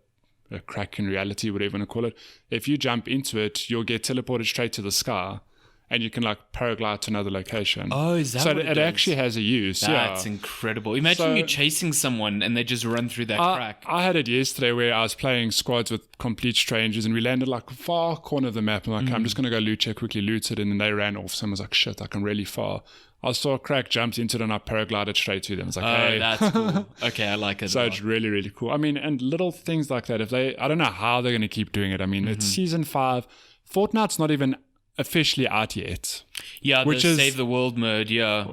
crack in reality, whatever you want to call it. If you jump into it, you'll get teleported straight to the sky, and you can like paraglide to another location. Oh, is that what it does? Actually has a use. That's incredible. Imagine you chasing someone and they just run through that crack. I had it yesterday where I was playing squads with complete strangers, and we landed like far corner of the map. I'm like, I'm just going to go loot check, quickly loot it, and then they ran off. Someone was like, shit, I can really far. I saw a crack, jumped into it, and I paraglided straight to them. It's like, hey. That's cool. Okay, I like it. So it's really, really cool. I mean, and little things like that. I don't know how they're going to keep doing it. I mean, it's season 5. Fortnite's not even officially out yet. Yeah, which is Save the World mode,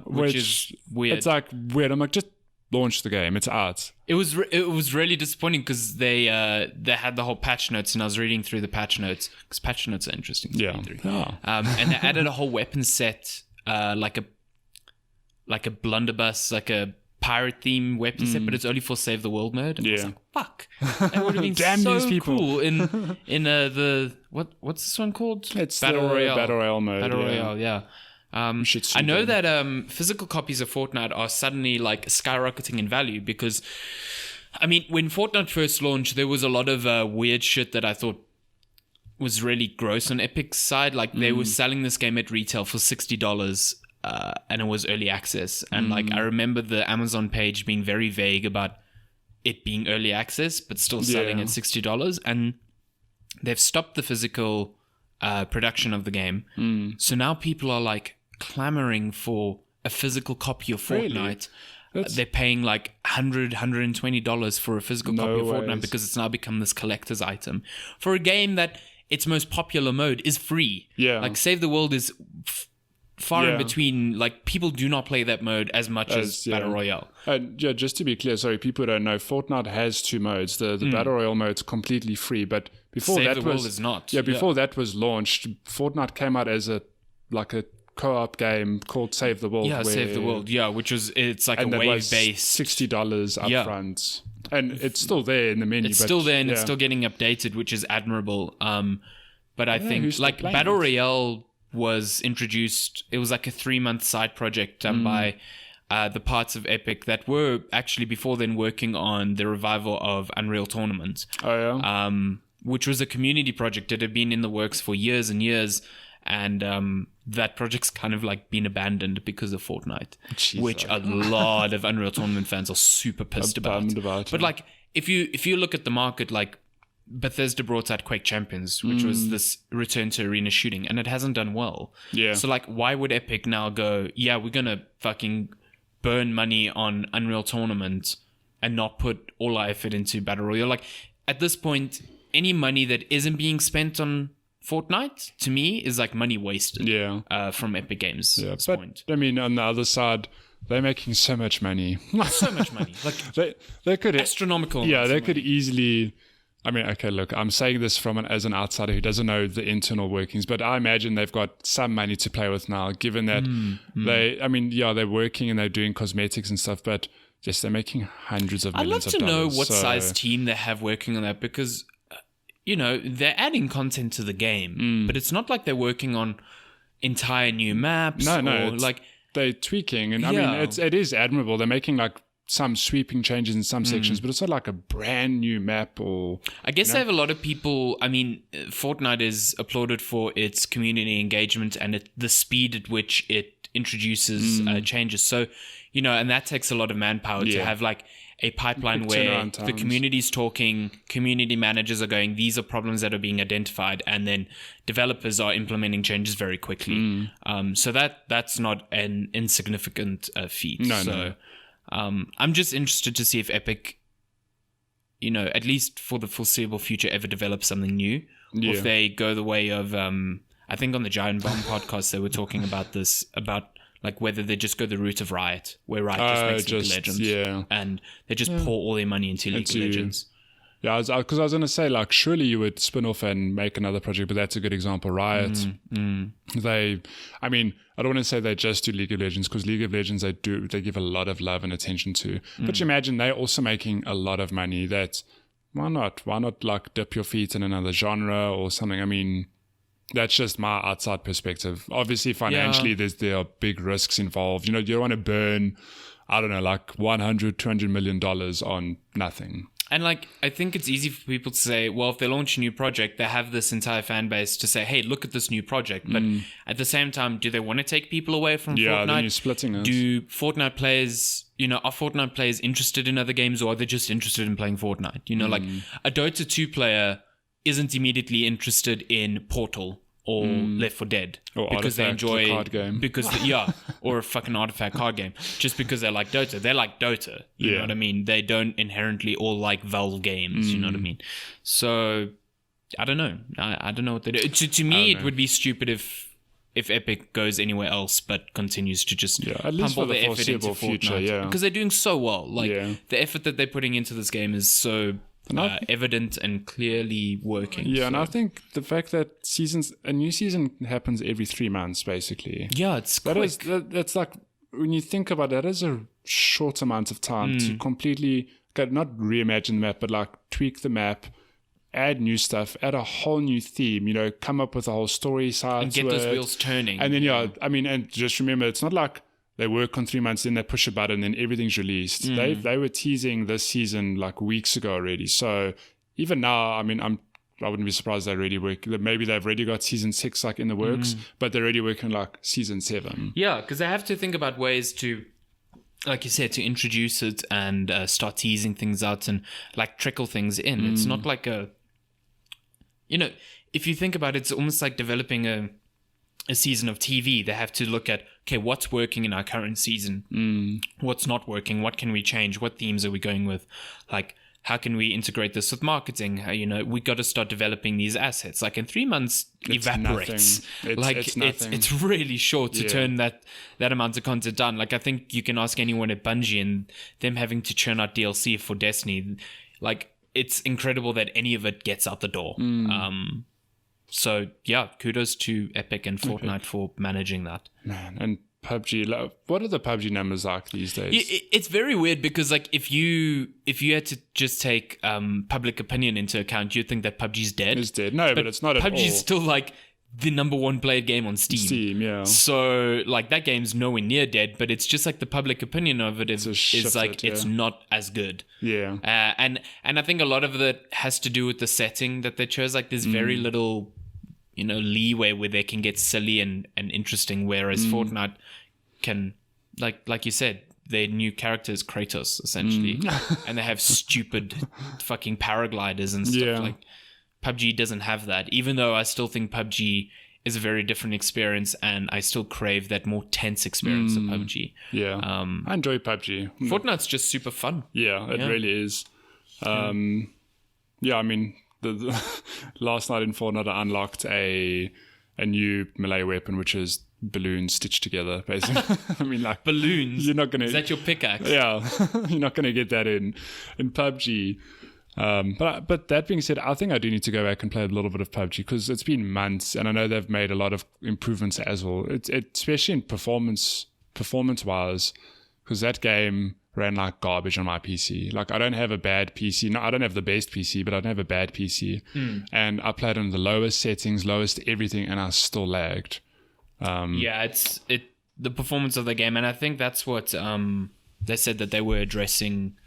which is weird. It's like weird. I'm like, just launched the game. It's out. It was really disappointing because they had the whole patch notes, and I was reading through the patch notes because patch notes are interesting to read through. And they added a whole weapon set, like a blunderbuss, like a pirate theme weapon set, but it's only for Save the World mode. And I was like, fuck, that would have been Damn so these people. cool in the what's this one called? It's Battle Royale. Battle Royale mode. Battle Royale, yeah. I know that physical copies of Fortnite are suddenly like skyrocketing in value because, I mean, when Fortnite first launched, there was a lot of weird shit that I thought was really gross on Epic's side. Like they were selling this game at retail for $60, and it was early access. And like I remember the Amazon page being very vague about it being early access, but still selling at $60. And they've stopped the physical production of the game. So now people are like clamoring for a physical copy of Fortnite. Really? They're paying like $120 for a physical copy of Fortnite because it's now become this collector's item for a game that its most popular mode is free. Like Save the World is far in between. Like people do not play that mode as much as Battle Royale. Just to be clear, sorry, people don't know, Fortnite has two modes. The Battle Royale mode is completely free, but before Save that the World is not. Before that was launched, Fortnite came out as a co-op game called Save the World. Save the World. Which was it's like a wave-based $60 upfront, and it's still there in the menu. It's still there and it's still getting updated, which is admirable. But I think like Battle Royale was introduced. It was like a 3-month side project done by the parts of Epic that were actually before then working on the revival of Unreal Tournament. Which was a community project that had been in the works for years and years. And that project's kind of like been abandoned because of Fortnite, which a lot of Unreal Tournament fans are super pissed about. But like, if you look at the market, like Bethesda brought out Quake Champions, which was this return to arena shooting, and it hasn't done well. So like, why would Epic now go, we're gonna fucking burn money on Unreal Tournament and not put all our effort into Battle Royale? Like, at this point, any money that isn't being spent on Fortnite, to me, is like money wasted from Epic Games at this point. I mean, on the other side, they're making so much money. So much money. Like they could astronomical. They could easily. I mean, okay, look, I'm saying this as an outsider who doesn't know the internal workings, but I imagine they've got some money to play with now, given that they're working and they're doing cosmetics and stuff, but yes, they're making hundreds of millions of dollars. I'd love to know what size team they have working on that, because they're adding content to the game, but it's not like they're working on entire new maps. No, they're tweaking, and I mean, it is admirable. They're making like some sweeping changes in some sections, but it's not like a brand new map or... I guess they have a lot of people... I mean, Fortnite is applauded for its community engagement and the speed at which it introduces changes. So, and that takes a lot of manpower to have like a pipeline where the community's talking, community managers are going, these are problems that are being identified, and then developers are implementing changes very quickly. So that's not an insignificant feat. No. I'm just interested to see if Epic, at least for the foreseeable future, ever develops something new. Or if they go the way of, I think on the Giant Bomb podcast, they were talking about this, about like whether they just go the route of Riot, where Riot just makes League of Legends. And they just pour all their money into League of Legends. Yeah, because I was going to say, like, surely you would spin off and make another project, but that's a good example. Riot, I don't want to say they just do League of Legends, because League of Legends they give a lot of love and attention to. But you imagine they're also making a lot of money. Why not like dip your feet in another genre or something? I mean, that's just my outside perspective. Obviously, financially, there are big risks involved. You don't want to burn, I don't know, like $100-200 million on nothing. And like, I think it's easy for people to say, well, if they launch a new project, they have this entire fan base to say, hey, look at this new project. But at the same time, do they want to take people away from Fortnite? Yeah, then you're splitting it. Do Fortnite players, are Fortnite players interested in other games, or are they just interested in playing Fortnite? Like a Dota 2 player isn't immediately interested in Portal or Left 4 Dead because they enjoy the card game. Or a fucking Artifact card game, just because they like Dota. They like Dota, you know what I mean? They don't inherently all like Valve games, you know what I mean? So I don't know. I don't know what they do. To me, it would be stupid if if Epic goes anywhere else but continues to just at least pump all for the the effort into foreseeable future, Fortnite. Because they're doing so well. Like, the effort that they're putting into this game is so evident and clearly working. Yeah, and I think the fact that a new season happens every 3 months, basically. Yeah, it's quick. That's like, when you think about it, that is a short amount of time to completely, not reimagine the map, but like tweak the map, add new stuff, add a whole new theme, come up with a whole story side and get those wheels turning. And then, and just remember, it's not like they work on 3 months, then they push a button, then everything's released. They were teasing this season like weeks ago already. So even now, I wouldn't be surprised they're already working. Maybe they've already got season 6 like in the works, but they're already working like season 7. Yeah, because they have to think about ways to, like you said, to introduce it and start teasing things out and like trickle things in. It's not like if you think about it, it's almost like developing a season of TV. They have to look at, okay, what's working in our current season? What's not working? What can we change? What themes are we going with? Like, how can we integrate this with marketing? We got to start developing these assets. Like, in 3 months, evaporates. It's really short to turn that amount of content down. Like, I think you can ask anyone at Bungie and them having to churn out DLC for Destiny. Like, it's incredible that any of it gets out the door. So, yeah, kudos to Epic and Fortnite for managing that. Man, and PUBG, what are the PUBG numbers like these days? It's very weird because, like, if you had to just take public opinion into account, you'd think that PUBG's dead. It's dead. No, but it's not at all. PUBG's still, like, the number one played game on Steam. Yeah. So, like, that game's nowhere near dead, but it's just, like, the public opinion of it is like, it's not as good. Yeah. And I think a lot of that has to do with the setting that they chose. Like, there's very little leeway where they can get silly and interesting, whereas Fortnite can, like you said, their new character is Kratos, essentially. And they have stupid fucking paragliders and stuff. Like, PUBG doesn't have that, even though I still think PUBG is a very different experience, and I still crave that more tense experience of PUBG. Yeah, I enjoy PUBG. Fortnite's just super fun. Yeah, it really is. Yeah, I mean, the last night in Fortnite, I unlocked a new melee weapon, which is balloons stitched together, basically. I mean, like, balloons. You're not gonna. Is that your pickaxe? Yeah, you're not gonna get that in PUBG. But that being said, I think I do need to go back and play a little bit of PUBG because it's been months, and I know they've made a lot of improvements as well. Especially in performance wise, because that game ran like garbage on my PC. Like, I don't have a bad PC. No, I don't have the best PC, but I don't have a bad PC. And I played on the lowest settings, lowest everything, and I still lagged. It's the performance of the game, and I think that's what they said that they were addressing,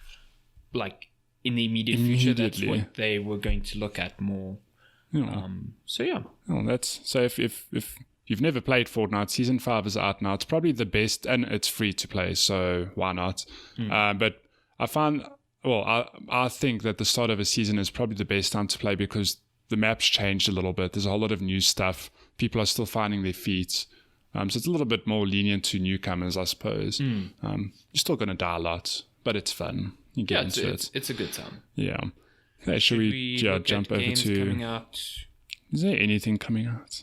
like, in the immediate future. That's what they were going to look at more. So if you've never played Fortnite, Season 5 is out now. It's probably the best, and it's free to play, so why not? But I think that the start of a season is probably the best time to play because the map's changed a little bit. There's a whole lot of new stuff. People are still finding their feet. So it's a little bit more lenient to newcomers, I suppose. You're still going to die a lot, but it's fun. You get into it. It's a good time. Yeah. Hey, should we jump over to... coming out? Is there anything coming out?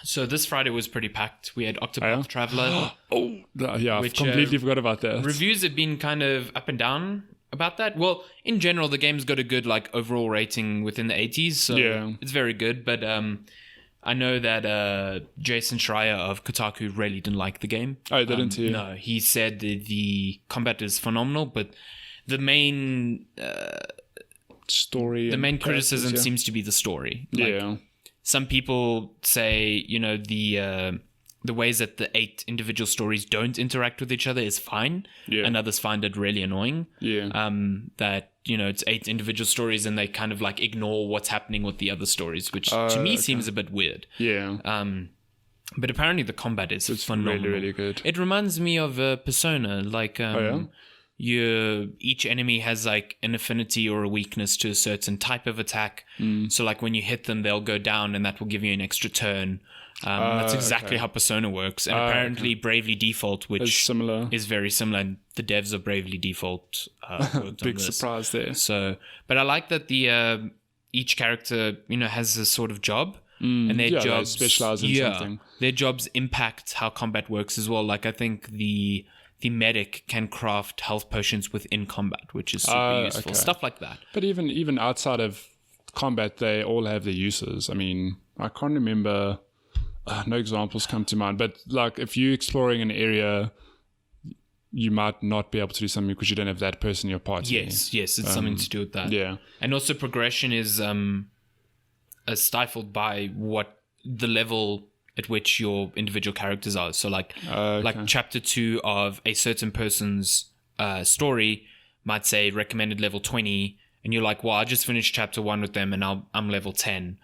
So this Friday was pretty packed. We had Octopath Traveler. I've completely forgot about that. Reviews have been kind of up and down about that. Well, in general, the game's got a good overall rating within the 80s, so it's very good. But I know that Jason Schreier of Kotaku really didn't like the game. Oh, didn't he? No, he said that the combat is phenomenal, but the main story, the main criticism seems to be the story. Some people say, the ways that the 8 individual stories don't interact with each other is fine, and others find it really annoying. That it's 8 individual stories and they kind of ignore what's happening with the other stories, which to me seems a bit weird. But apparently the combat is phenomenal. Really, really good. It reminds me of Persona, each enemy has an affinity or a weakness to a certain type of attack. So when you hit them, they'll go down and that will give you an extra turn. That's exactly how Persona works. And apparently Bravely Default, which is very similar, and the devs of Bravely Default worked Big on this. Surprise there. So, but I like that the each character has a sort of job. and their they jobs specialize in something. Their jobs impact how combat works as well. Like I think the medic can craft health potions within combat, which is super useful. Stuff like that. But even outside of combat, they all have their uses. I mean, I can't remember. No examples come to mind. But like, if you're exploring an area, you might not be able to do something because you don't have that person in your party. Yes, it's something to do with that. Yeah. And also progression is stifled by what the level at which your individual characters are. So like chapter 2 of a certain person's story might say recommended level 20, and you're like, well, I just finished chapter 1 with them and I'm level 10.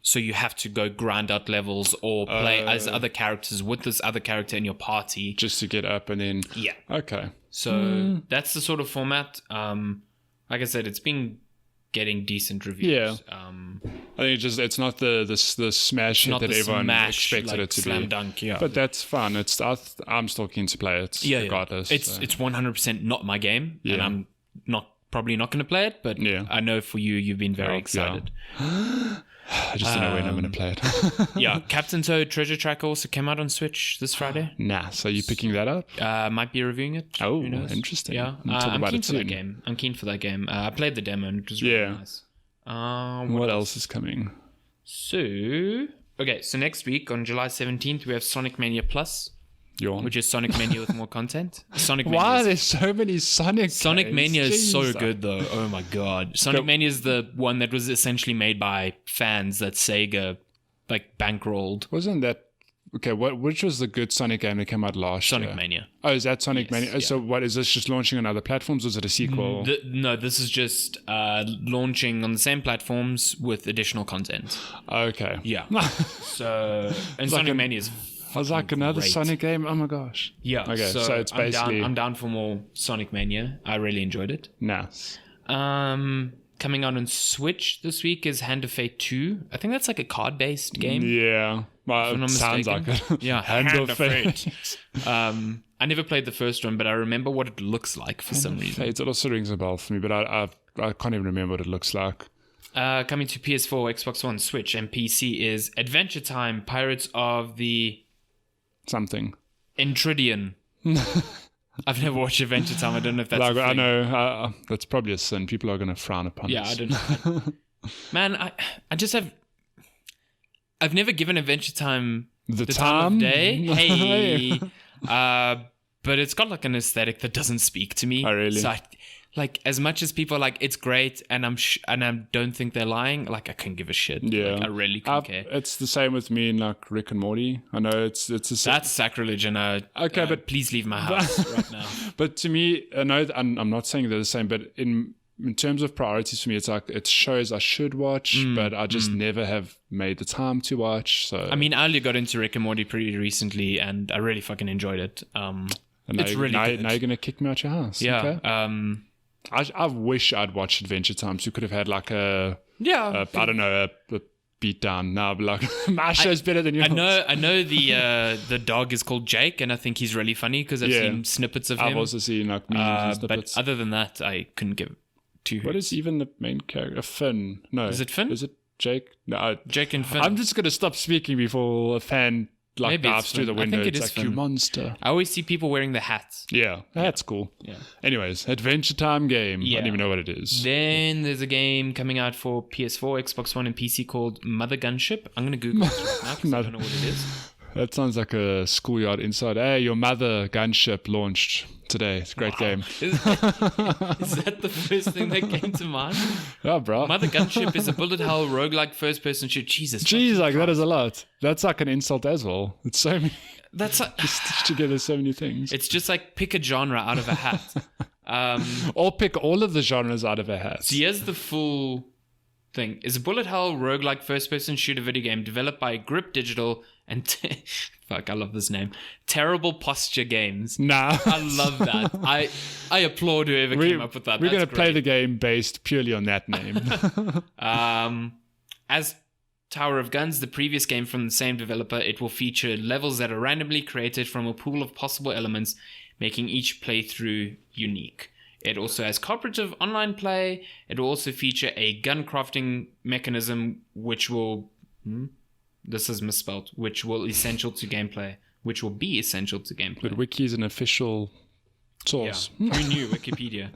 So you have to go grind out levels or play as other characters with this other character in your party. Just to get up and then... Yeah. Okay. So that's the sort of format. Like I said, it's been getting decent reviews. Yeah. I think it's not the smash hit that everyone expected it to slam be. Dunk, yeah. But that's fun. I'm still keen to play it regardless. It's 100% not my game, and I'm probably not going to play it, but I know for you've been very excited. I just don't know when I'm going to play it. Yeah, Captain Toad Treasure Tracker also came out on Switch this Friday. Nah, so you picking that up? Might be reviewing it. Oh, interesting. Yeah, I'm keen for that game. I played the demo and it was really nice. What else is coming? So next week on July 17th, we have Sonic Mania Plus. Which is Sonic Mania with more content. Why are there so many Sonic Mania is so good though. Oh my god. Sonic Mania is the one that was essentially made by fans that Sega like bankrolled. Wasn't that okay? Which was the good Sonic game that came out last year? Sonic Mania. Oh, is that Sonic Mania? Yeah. So what is this just launching on other platforms or is it a sequel? No, this is just launching on the same platforms with additional content. Okay. Yeah. So and Sonic Mania is I was like, another Sonic game? Oh my gosh. Yeah. Okay, so it's basically... I'm down for more Sonic Mania. I really enjoyed it. Nice. Coming out on Switch this week is Hand of Fate 2. I think that's like a card-based game. Yeah. Well, it sounds like it. Yeah, Hand of Fate. I never played the first one, but I remember what it looks like for some reason. It also rings a bell for me, but I can't even remember what it looks like. Coming to PS4, Xbox One, Switch, and PC is Adventure Time, Pirates of the... something. Entridian. I've never watched Adventure Time. I don't know if that's a thing. I know. That's probably a sin. People are going to frown upon it. I don't know. Man, I just have... I've never given Adventure Time the time of day. Hey. But it's got like an aesthetic that doesn't speak to me. Oh, really? So like as much as people are like it's great and I don't think they're lying, like I couldn't give a shit. Yeah, like, I really couldn't care. It's the same with me in like Rick and Morty. I know it's that's sacrilege, and but please leave my house right now. But to me, I know I'm not saying they're the same, but in terms of priorities for me, it's like it's shows I should watch, but I just never have made the time to watch. So I mean, I only got into Rick and Morty pretty recently, and I really fucking enjoyed it. It's really good. Now you're gonna kick me out your house. Yeah. Okay. I wish I'd watched Adventure Time, so you could have had like a beat down. No, but like my show's better than yours. I know the dog is called Jake, and I think he's really funny because I've seen snippets of him. I've also seen like memes and snippets. But other than that, I couldn't give two hoots. What is even the main character? Finn? No, is it Finn? Is it Jake? No, Jake and Finn. I'm just gonna stop speaking before a fan like dives through the window. It's like, you monster. I always see people wearing the hats. Yeah, that's cool. Yeah. Anyways, Adventure Time game. Yeah. I don't even know what it is. Then there's a game coming out for PS4, Xbox One, and PC called Mother Gunship. I'm going to Google it right now because I don't know what it is. That sounds like a schoolyard inside. Hey, your Mother Gunship launched today. It's a great game. Is that the first thing that came to mind? Yeah, bro. Mother Gunship is a bullet hell roguelike first-person shooter. Jesus. Jeez, like that is a lot. That's like an insult as well. It's so many. That's like just stitch together so many things. It's just like pick a genre out of a hat. Or pick all of the genres out of a hat. So here's the full thing. Is a bullet hell roguelike first-person shooter video game developed by Grip Digital and fuck, I love this name. Terrible Posture Games. Nah. I love that. I applaud whoever came up with that. We're going to play the game based purely on that name. As Tower of Guns, the previous game from the same developer, it will feature levels that are randomly created from a pool of possible elements, making each playthrough unique. It also has cooperative online play. It will also feature a gun crafting mechanism, which will This is misspelled. Which will be essential to gameplay. But Wiki is an official source. Yeah. Who knew? Wikipedia.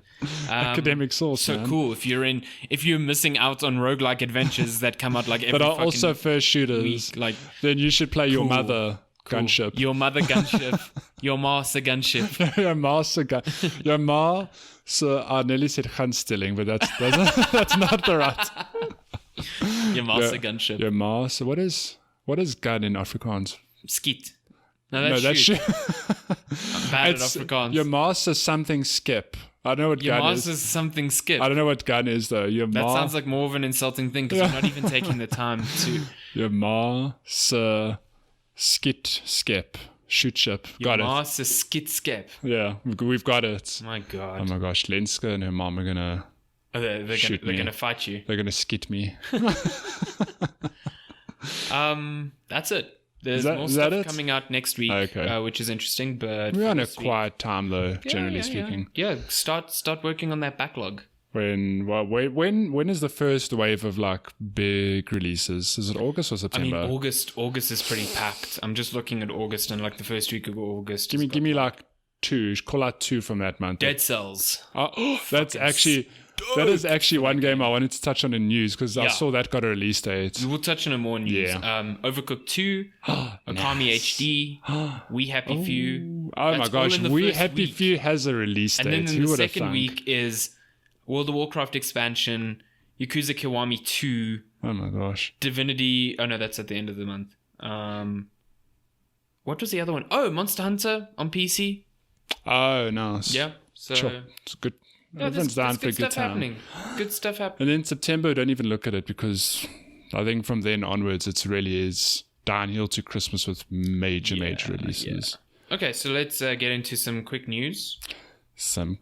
Academic source. So man. cool. If you're missing out on roguelike adventures that come out like every but are also first shooters, week, like, then you should play your mother gunship. Your mother gunship. Your master gunship. Your master gun. Your ma. So I nearly said gunstealing, but that's not the right. Your master gunship. Your ma. So what is gun in Afrikaans? Skiet. No, that's shoot. I'm bad at Afrikaans. Your master something skip. I don't know what your gun is. Your master's something skip. I don't know what gun is though. That sounds like more of an insulting thing because you're not even taking the time to. Your master skip. Shoot ship. Got it. Your master skip. Yeah, we've got it. My God. Oh my gosh, Lenska and her mom are gonna. Oh, they're gonna fight you. They're gonna skit me. That's it. There's more stuff coming out next week, which is interesting. But we're on a quiet time, though, generally speaking. Yeah, start working on that backlog. When is the first wave of like big releases? Is it August or September? I mean, August is pretty packed. I'm just looking at August and like the first week of August. Give me like two. Call out two from that month. Dead Cells. That's actually. That is actually one game I wanted to touch on in news because I saw that got a release date. We'll touch on it more in news. Yeah. Overcooked 2, Okami HD, We Happy Few. Oh my gosh, We Happy Few has a release date. And then in the second week is World of Warcraft expansion, Yakuza Kiwami 2. Oh my gosh. Divinity. Oh no, that's at the end of the month. What was the other one? Oh, Monster Hunter on PC. Oh, nice. Yeah. So sure. It's good. Yeah, everyone's down for a good time. Happening. Good stuff happening. And then September, don't even look at it because I think from then onwards, it really is downhill to Christmas with major releases. Yeah. Okay, so let's get into some quick news. So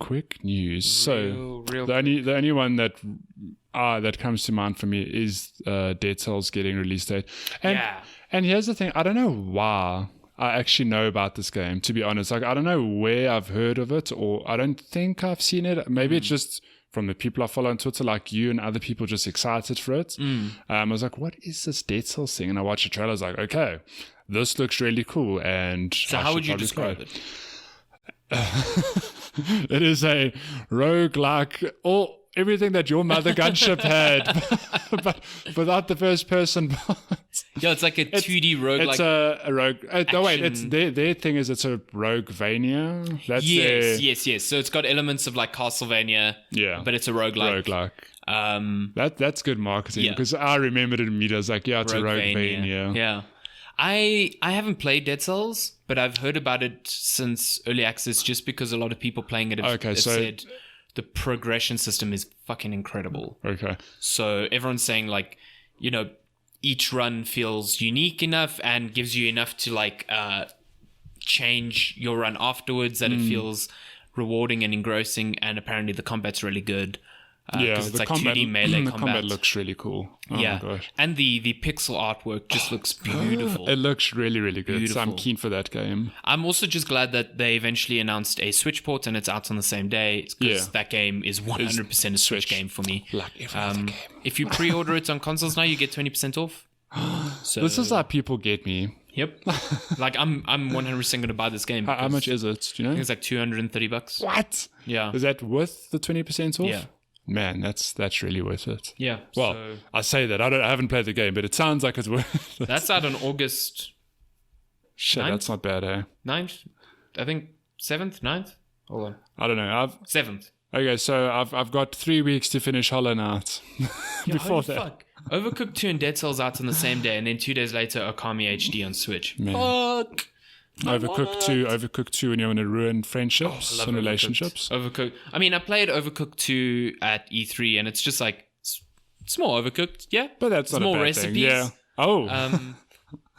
the only one that comes to mind for me is Dead Cells getting release date. And here's the thing, I don't know why I actually know about this game, to be honest. Like, I don't know where I've heard of it, or I don't think I've seen it. Maybe it's just from the people I follow on Twitter, like you and other people just excited for it. I was like, what is this Dead Cells thing? And I watched the trailer. I was like, okay, this looks really cool. And so how would you describe it? It is a roguelike, everything that your mother gunship had, but without the first person part. Yeah, it's like a 2D rogue. It's a rogue. No, wait. It's their thing is it's a roguevania. Yes. So it's got elements of like Castlevania. Yeah, but it's a roguelike. That's good marketing because I remembered it immediately. I was like, it's a roguevania. Yeah. I haven't played Dead Cells, but I've heard about it since early access just because a lot of people playing it have said the progression system is fucking incredible. Okay. So everyone's saying like, each run feels unique enough and gives you enough to like change your run afterwards that it feels rewarding and engrossing, and apparently the combat's really good. Because it's like combat, 2D melee combat. The combat looks really cool. Oh my gosh. And the pixel artwork just looks beautiful. It looks really, really good. Beautiful. So I'm keen for that game. I'm also just glad that they eventually announced a Switch port and it's out on the same day, because that game is 100% a Switch game for me. Like every other game. If you pre-order it on consoles now, you get 20% off. So, this is how people get me. Yep. Like I'm 100% going to buy this game. How much is it? Do you know? I think it's like $230. What? Yeah. Is that with the 20% off? Yeah. Man, that's really worth it. Yeah. Well, I say that. I haven't played the game, but it sounds like it's worth it. That's out on August. Shit, 9th? That's not bad, eh? 9th? I think 7th, 9th? Hold on. I don't know. 7th. Okay, so I've got 3 weeks to finish Hollow Knight before that. Fuck. Overcooked 2 and Dead Cells out on the same day, and then 2 days later, Okami HD on Switch. Man. Fuck. Overcooked 2 when you want to ruin friendships and relationships. Overcooked. I mean, I played Overcooked 2 at E3, and it's just like, it's more Overcooked, yeah? But that's not more a bad recipes. Thing. Yeah. Oh.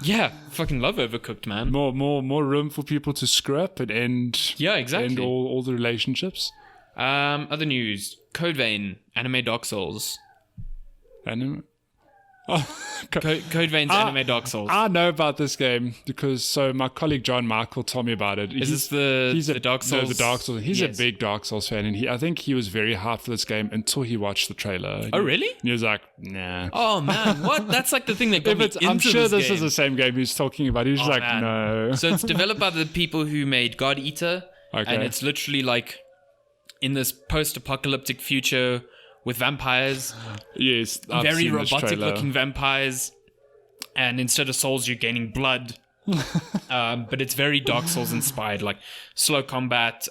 Yeah, fucking love Overcooked, man. More room for people to screw up and end. Yeah, exactly. End all the relationships. Other news: Code Vein, anime Dark Souls. Anime. Code Vein's anime Dark Souls. I know about this game because my colleague John Michael told me about it. Is this the Dark Souls? No, the Dark Souls. He's a big Dark Souls fan, and I think he was very hyped for this game until he watched the trailer. Oh, really? And he was like, nah. Oh man, what? That's like the thing that got me into I'm sure this game. is the same game he's talking about. He's like, man. no. So it's developed by the people who made God Eater, and it's literally like in this post-apocalyptic future with vampires. Yes, very robotic-looking vampires, and instead of souls, you're gaining blood. But it's very Dark Souls inspired, like slow combat,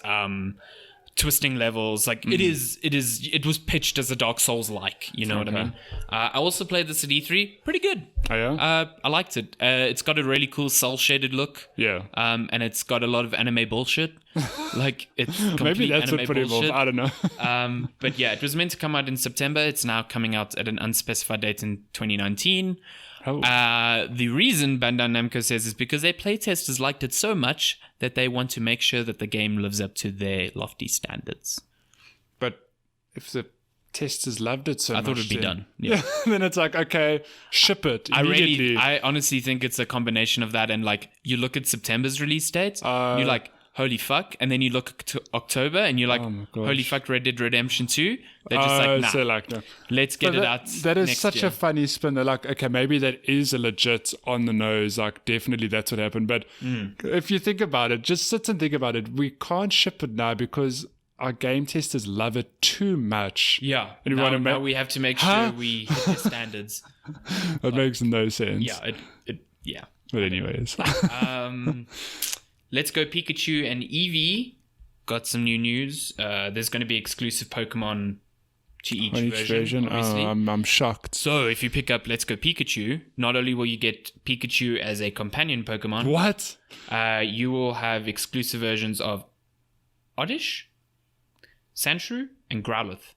twisting levels. Like it was pitched as a Dark Souls like, you know what I mean? I also played this at E3. Pretty good. Oh yeah? I liked it. It's got a really cool cel shaded look. Yeah. And it's got a lot of anime bullshit. Like it's complete maybe that's anime what put him bullshit. off. I don't know. But yeah, it was meant to come out in September. It's now coming out at an unspecified date in 2019. Oh. The reason Bandai Namco says is because their playtesters liked it so much that they want to make sure that the game lives up to their lofty standards. But if the testers loved it so much, I thought it'd be done. Yeah. Then it's like, okay, ship it immediately. I honestly think it's a combination of that and like you look at September's release date, and you're like, holy fuck, and then you look to October and you're like, holy fuck, Red Dead Redemption 2. They're just like, nah, so like, no. Let's get it out. That is next such year. a funny spin. They're like, okay, maybe that is a legit on the nose. Like, definitely that's what happened. But if you think about it, just sit and think about it. We can't ship it now because our game testers love it too much. Yeah. And now we have to make sure we hit the standards. That makes no sense. Yeah. Yeah. But anyways. Let's Go Pikachu and Eevee got some new news. There's going to be exclusive Pokemon to each version. Obviously. I'm shocked. So if you pick up Let's Go Pikachu, not only will you get Pikachu as a companion Pokemon. What? You will have exclusive versions of Oddish, Sandshrew, and Growlithe.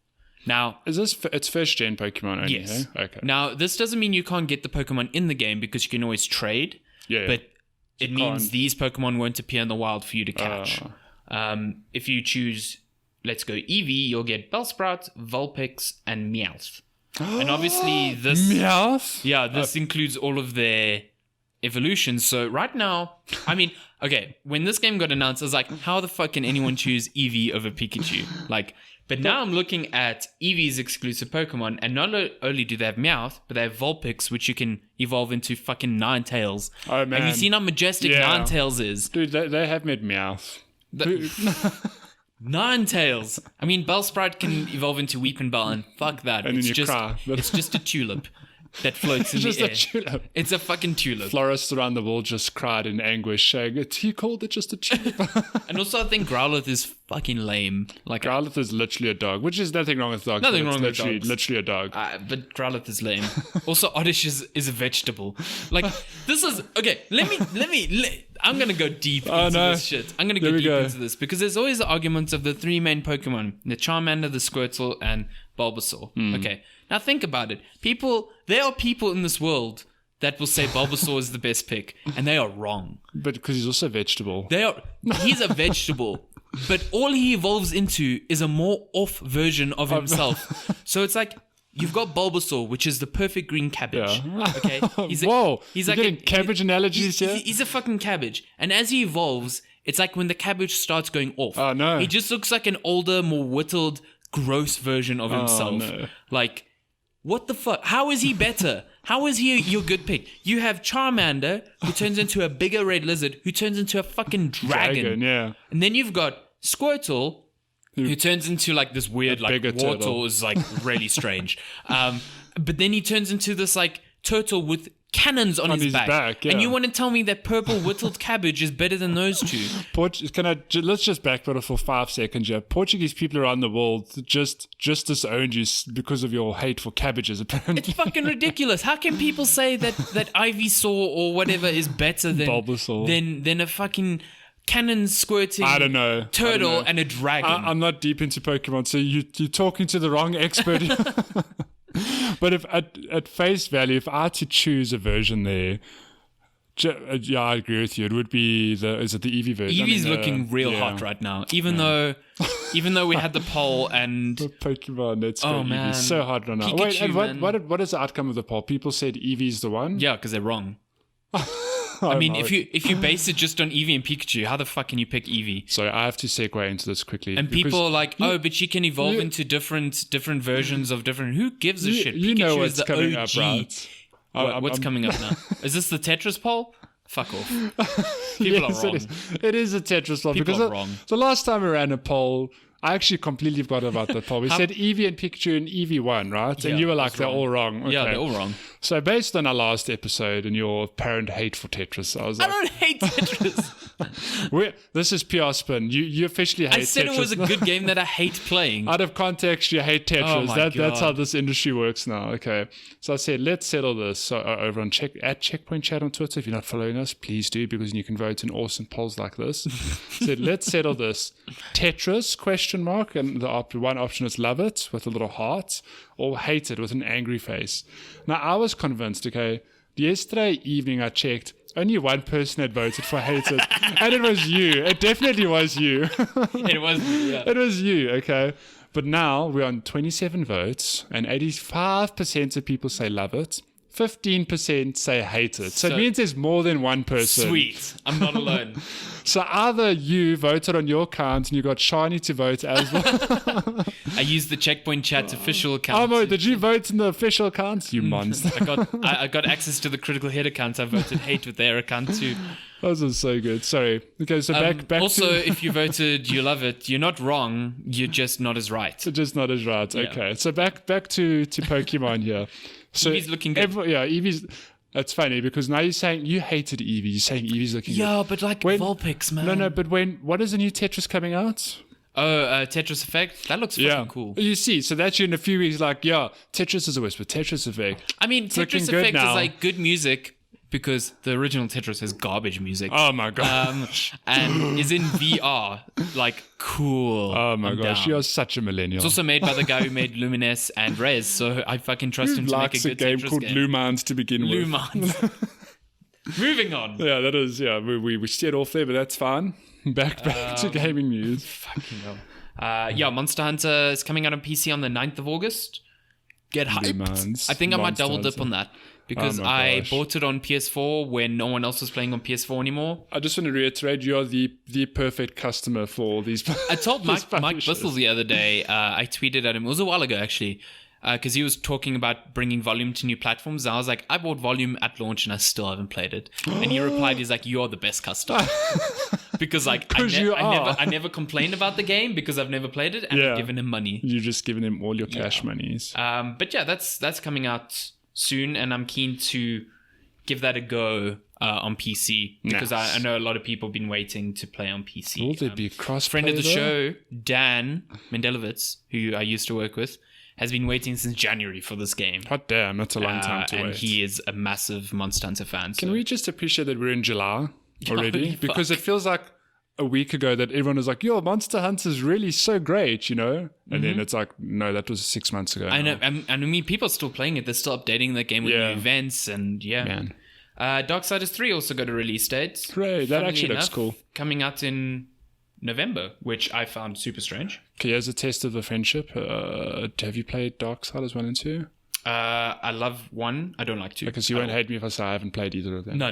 Now, it's first gen Pokemon only? Yes. Hey? Okay. Now, this doesn't mean you can't get the Pokemon in the game because you can always trade. Yeah. But it means these Pokemon won't appear in the wild for you to catch. If you choose Let's Go Eevee, you'll get Bellsprout, Vulpix, and Meowth. And obviously this... Meowth? Yeah, this includes all of their evolutions. So right now, I mean, okay, when this game got announced, I was like, how the fuck can anyone choose Eevee over Pikachu? Like... But now I'm looking at Eevee's exclusive Pokemon, and not only do they have Meowth, but they have Vulpix, which you can evolve into fucking Ninetales. Oh, man. Have you seen how majestic Ninetales is? Dude, they have made Meowth. Ninetales. I mean, Bellsprout can evolve into Weeping Bell, and fuck that. And it's then you just, cry. It's just a tulip that floats in It's the air. just a tulip. It's a fucking tulip. Florists around the world just cried in anguish, saying, he called it just a tulip. And also, I think Growlithe is fucking lame. Like Growlithe is literally a dog, which is nothing wrong with dogs. Nothing wrong with dogs. dogs. Literally a dog. But Growlithe is lame. Also, Oddish is a vegetable. Like, this is... Okay, I'm going to go deep into this shit. I'm going to go deep into this because there's always the arguments of the three main Pokemon. The Charmander, the Squirtle, and Bulbasaur. Okay, now think about it. There are people in this world that will say Bulbasaur is the best pick, and they are wrong. But because he's also a vegetable. He's a vegetable, but all he evolves into is a more off version of himself. So it's like, you've got Bulbasaur, which is the perfect green cabbage. Yeah. Okay. He's like getting cabbage analogies here. He's a fucking cabbage, and as he evolves, it's like when the cabbage starts going off. Oh no! He just looks like an older, more whittled, gross version of himself. Oh, no. Like, what the fuck? How is he better? How is he your good pick? You have Charmander, who turns into a bigger red lizard, who turns into a fucking dragon. Yeah. And then you've got Squirtle, who turns into like this weird, like Wartortle is like really strange. But then he turns into this like turtle with cannons on his back. Yeah. And you want to tell me that purple whittled cabbage is better than those two? Let's just backpedal for 5 seconds here. Portuguese people around the world just disowned you because of your hate for cabbages, apparently. It's fucking ridiculous. How can people say that Ivysaur or whatever is better than Bulbasaur than a fucking cannon squirting turtle and a dragon? I'm not deep into Pokemon, so you're talking to the wrong expert. But if at face value, if I had to choose a version there, yeah, I agree with you. It would be is it the Eevee version? Eevee's looking real hot right now, even though Even though we had the poll and Pokemon, let's Oh, go man. Eevee. So hard right now. Pikachu, Wait, and man. what is the outcome of the poll? People said Eevee's the one? yeah, because they're wrong. I mean, if you base it just on Eevee and Pikachu, how the fuck can you pick Eevee? Sorry, I have to segue into this quickly. And people are like, oh, but she can evolve into different versions of different. Who gives a shit? You Pikachu know is what's the coming OG. up, right? What's coming up now? Is this the Tetris poll? Fuck off. People are wrong. It is a Tetris poll. People Because are wrong. the last time we ran a poll, I actually completely forgot about the poll. We said Eevee and Pikachu and Eevee won, right? Yeah, And you were like, that's they're wrong. all wrong. Okay. Yeah, they're all wrong. So based on our last episode and your apparent hate for Tetris, I was I like, don't hate Tetris. this is PR spin. You officially hate Tetris. I said it was a good game that I hate playing. Out of context, you hate Tetris. Oh my That's God. how this industry works now. Okay. So I said, let's settle this. So over on at Checkpoint Chat on Twitter, if you're not following us, please do, because you can vote in awesome polls like this. Said, let's settle this. Tetris, ? And the one option is love it with a little heart, or hate it with an angry face. Now, I was convinced, okay, yesterday evening I checked, only one person had voted for hate it, and it was you. It definitely was you. It was, yeah. It was you, okay. But now we're on 27 votes, and 85% of people say love it. 15% say hate it. So it means there's more than one person. Sweet. I'm not alone. So either you voted on your account and you got Shani to vote as well. I used the Checkpoint Chat official account. Amo, did you vote in the official account? You monster. I got access to the Critical Hit account. I voted hate with their account too. That was so good. Sorry. Okay, so back also, to... if you voted you love it, you're not wrong. You're just not as right. Just not as right. Yeah. Okay. So back to Pokemon here. So Eevee's looking good. Eevee's... That's funny because now you're saying you hated Eevee. You're saying Eevee's looking good. Yeah, but like Vulpix, man. No, but what is the new Tetris coming out? Oh, Tetris Effect? That looks fucking cool. You see, so that's you in a few weeks like, yeah, Tetris is a whisper, Tetris Effect. I mean, looking Tetris good Effect now. is like good music because the original Tetris has garbage music. Oh my god. And is in VR. Like, cool. Oh my I'm gosh, down. you're such a millennial. It's also made by the guy who made Lumines and Rez, so I fucking trust him to make a likes a good game Tetris called game. Lumines to begin with. Lumines. Moving on. Yeah, that is, we steered off there, but that's fine. Back to gaming news. Fucking hell. Monster Hunter is coming out on PC on the 9th of August. Get hyped. Lumines. I think I might Monster double dip Hunter. on that because Oh my I gosh. bought it on PS4 when no one else was playing on PS4 anymore. I just want to reiterate, you're the perfect customer for these. I told these Mike publishers. Bissell the other day, I tweeted at him, it was a while ago actually, because he was talking about bringing Volume to new platforms. And I was like, I bought Volume at launch and I still haven't played it. And he replied, he's like, you're the best customer. Because like I never complained about the game because I've never played it and Yeah. I've given him money. You're just giving him all your cash monies. But yeah, that's coming out soon, and I'm keen to give that a go on PC because Nice. I know a lot of people have been waiting to play on PC. Will there be cross Friend of the show, Dan Mendelowitz, who I used to work with, has been waiting since January for this game. God damn, that's a long time to and wait. he is a massive Monster Hunter fan. Can we just appreciate that we're in July already? Holy Because fuck. it feels like a week ago that everyone was like, yo, Monster Hunter's really so great, you know? And then it's like, no, that was 6 months ago. I now. know, and I mean, people are still playing it. They're still updating the game with Yeah. new events, and yeah. Man. Darksiders 3 also got a release date. Hooray, that Funnily actually looks enough, cool. Coming out in November, which I found super strange. Okay, as a test of the friendship, have you played Darksiders 1 and 2? I love 1. I don't like 2. Because you won't hate me if I say I haven't played either of them. No.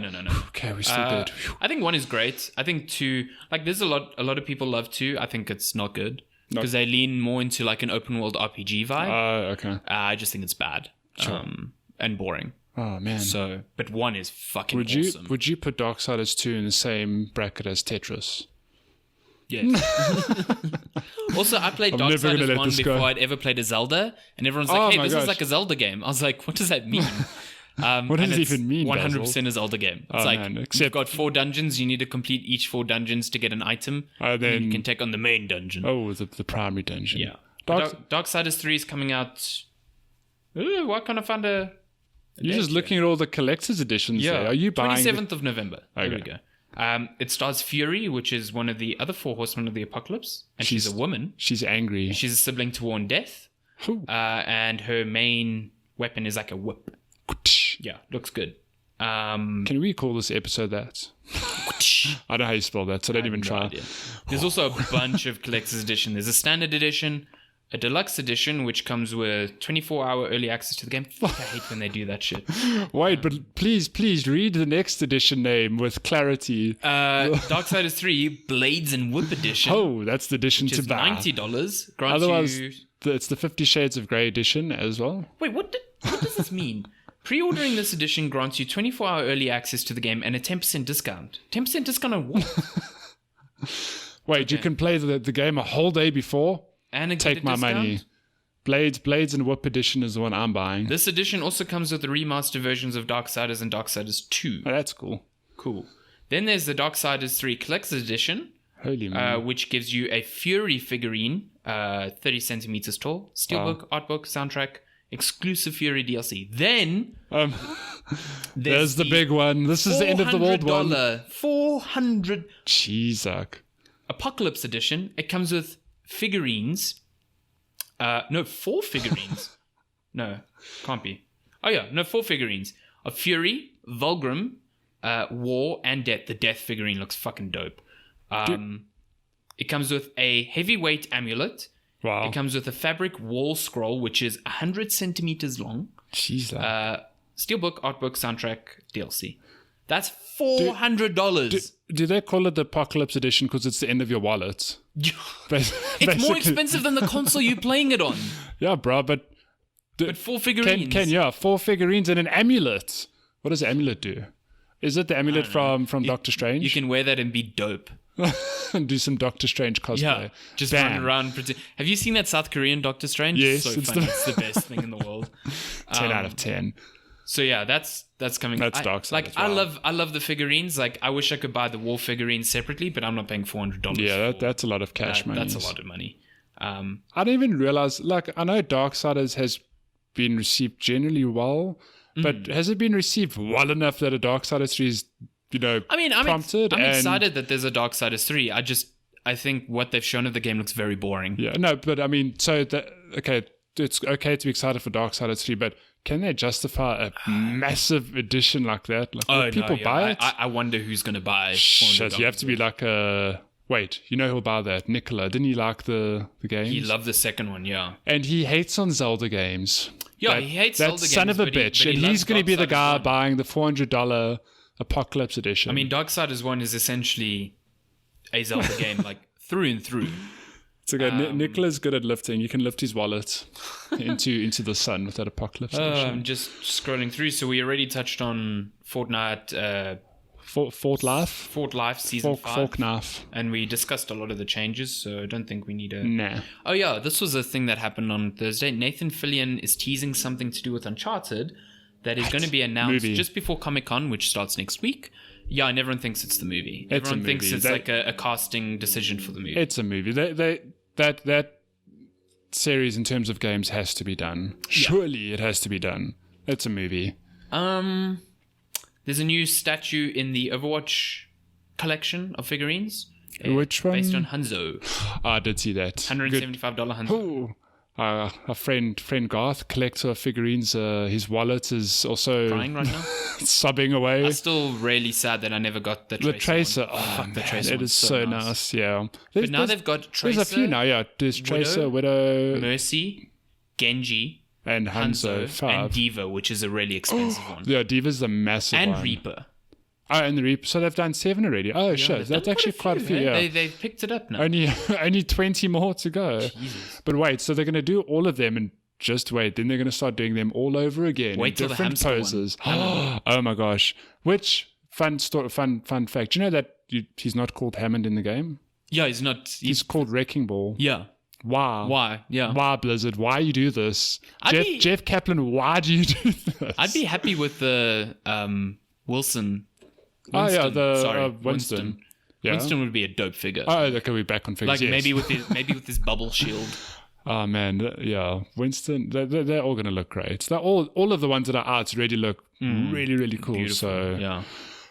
Okay, we're still good. I think 1 is great. I think 2, like there's a lot of people love 2. I think it's not good because they lean more into like an open world RPG vibe. Okay. I just think it's bad and boring. Oh, man. So, but 1 is fucking Would awesome. you put Darksiders 2 in the same bracket as Tetris? Yes. Also, I played I'm never gonna Darksiders let 1 this before go. I'd ever played a Zelda, and everyone's like, Oh "Hey, my this gosh. is like a Zelda game." I was like, "What does that mean?" What does it even mean, 100% a Zelda game. It's Oh, like man, you've except- got 4 dungeons. You need to complete each 4 dungeons to get an item, and then you can take on the main dungeon. Oh, the primary dungeon. Yeah. Dark, Darksiders 3 is coming out. Ooh, why can't I find a you're date just here? looking at all the collector's editions there. Are you buying... 27th of November. There we Okay. go. It stars Fury, which is one of the other 4 horsemen of the apocalypse, and she's a woman. She's angry. She's a sibling to Warren Death, Ooh. and her main weapon is like a whip. Yeah, looks good. Can we call this episode that? I don't know how you spell that, so don't even try. Idea. There's also a bunch of collector's edition. There's a standard edition, a deluxe edition, which comes with 24-hour early access to the game. Fuck, I hate when they do that shit. Wait, but please read the next edition name with clarity. Darksiders 3 Blades and Whip edition. Oh, that's the edition to buy. $90. Otherwise, it's the 50 Shades of Grey edition as well. Wait, what does this mean? Pre-ordering this edition grants you 24-hour early access to the game and a 10% discount. 10% discount on what? Wait, you can play the game a whole day before? And take my money. Blades and Whip edition is the one I'm buying. This edition also comes with the remastered versions of Darksiders and Darksiders 2. Oh, that's cool. Cool. Then there's the Darksiders 3 Collector's Edition. Holy man. Which gives you a Fury figurine, 30 centimeters tall, steelbook, artbook, soundtrack, exclusive Fury DLC. Then there's the big one. This is the end of the world one. $400. Jesus. Apocalypse Edition. It comes with figurines. 4 figurines. No, can't be. Oh yeah, no, 4 figurines of Fury, Vulgrim, War, and Death. The Death figurine looks fucking dope. It comes with a heavyweight amulet. Wow. It comes with a fabric wall scroll, which is 100 centimeters long. Jesus. Steelbook, artbook, soundtrack, DLC. That's $400. Do they call it the Apocalypse Edition because it's the end of your wallet? It's more expensive than the console you're playing it on. Yeah, bro, but 4 figurines. 4 figurines and an amulet. What does the amulet do? Is it the amulet from Doctor Strange? You can wear that and be dope. And do some Doctor Strange cosplay. Yeah, just run around. Have you seen that South Korean Doctor Strange? Yes. So funny. It's the best thing in the world. 10 out of 10. So yeah, that's coming. That's Darksiders. Like I love the figurines. Like I wish I could buy the War figurines separately, but I'm not paying $400. Yeah, that's a lot of cash money. That's a lot of money. I didn't even realize. Like I know Darksiders has been received generally well, but has it been received well enough that a Darksiders 3 is, prompted? I'm excited that there's a Darksiders 3. I think what they've shown of the game looks very boring. Yeah, no, but I mean, it's okay to be excited for Darksiders 3, but can they justify a massive edition like that? Like, will people buy it? I wonder who's going to buy. You have to be like a... Wait, who'll buy that? Nicola. Didn't he like the game? He loved the second one, yeah. And he hates on Zelda games. Yeah, he hates Zelda games. That son of a bitch. And he's going to be the guy buying the $400 Apocalypse Edition. I mean, Darksiders 1 is essentially a Zelda game, like through and through. So Nicola's good at lifting. You can lift his wallet into the sun with that Apocalypse Edition. I'm just scrolling through. So we already touched on Fortnite... Fort Life Season 5. Fork Knife. And we discussed a lot of the changes, so I don't think we need a... Nah. Oh yeah, this was a thing that happened on Thursday. Nathan Fillion is teasing something to do with Uncharted that is going to be announced just before Comic-Con, which starts next week. Yeah, and everyone thinks it's the movie. Everyone thinks it's like a casting decision for the movie. It's a movie. That series in terms of games has to be done. Yeah. Surely it has to be done. It's a movie. There's a new statue in the Overwatch collection of figurines. Which one? Based on Hanzo. I did see that. $175 Hanzo. Ooh. A friend Garth, collector of figurines, his wallet is also crying right now, sobbing away. I'm still really sad that I never got the Tracer. The Tracer. It is so nice. Yeah. But now they've got Tracer. There's a few now. Yeah. There's Tracer, Widow, Mercy, Genji, and Hanzo 5. and Diva, which is a really expensive one. Yeah, Diva's the massive one. And Reaper. Oh, and the Reaper. So they've done 7 already. Oh, shit. That's actually quite a few. Yeah. They've picked it up now. Only 20 more to go. Jesus. But wait, so they're going to do all of them and just wait. Then they're going to start doing them all over again. Wait till different the poses. Oh my gosh. Which fun fact. Do you know that he's not called Hammond in the game? Yeah, he's not. He's called Wrecking Ball. Yeah. Why? Yeah. Why, Blizzard? Why you do this? Jeff Kaplan, why do you do this? I'd be happy with the Winston. Winston. Yeah. Winston would be a dope figure. Oh, that could be back on figures. Like maybe with his bubble shield. Oh man, yeah. Winston, they're all gonna look great. They're all of the ones that are out already look really, really cool. Beautiful. So yeah,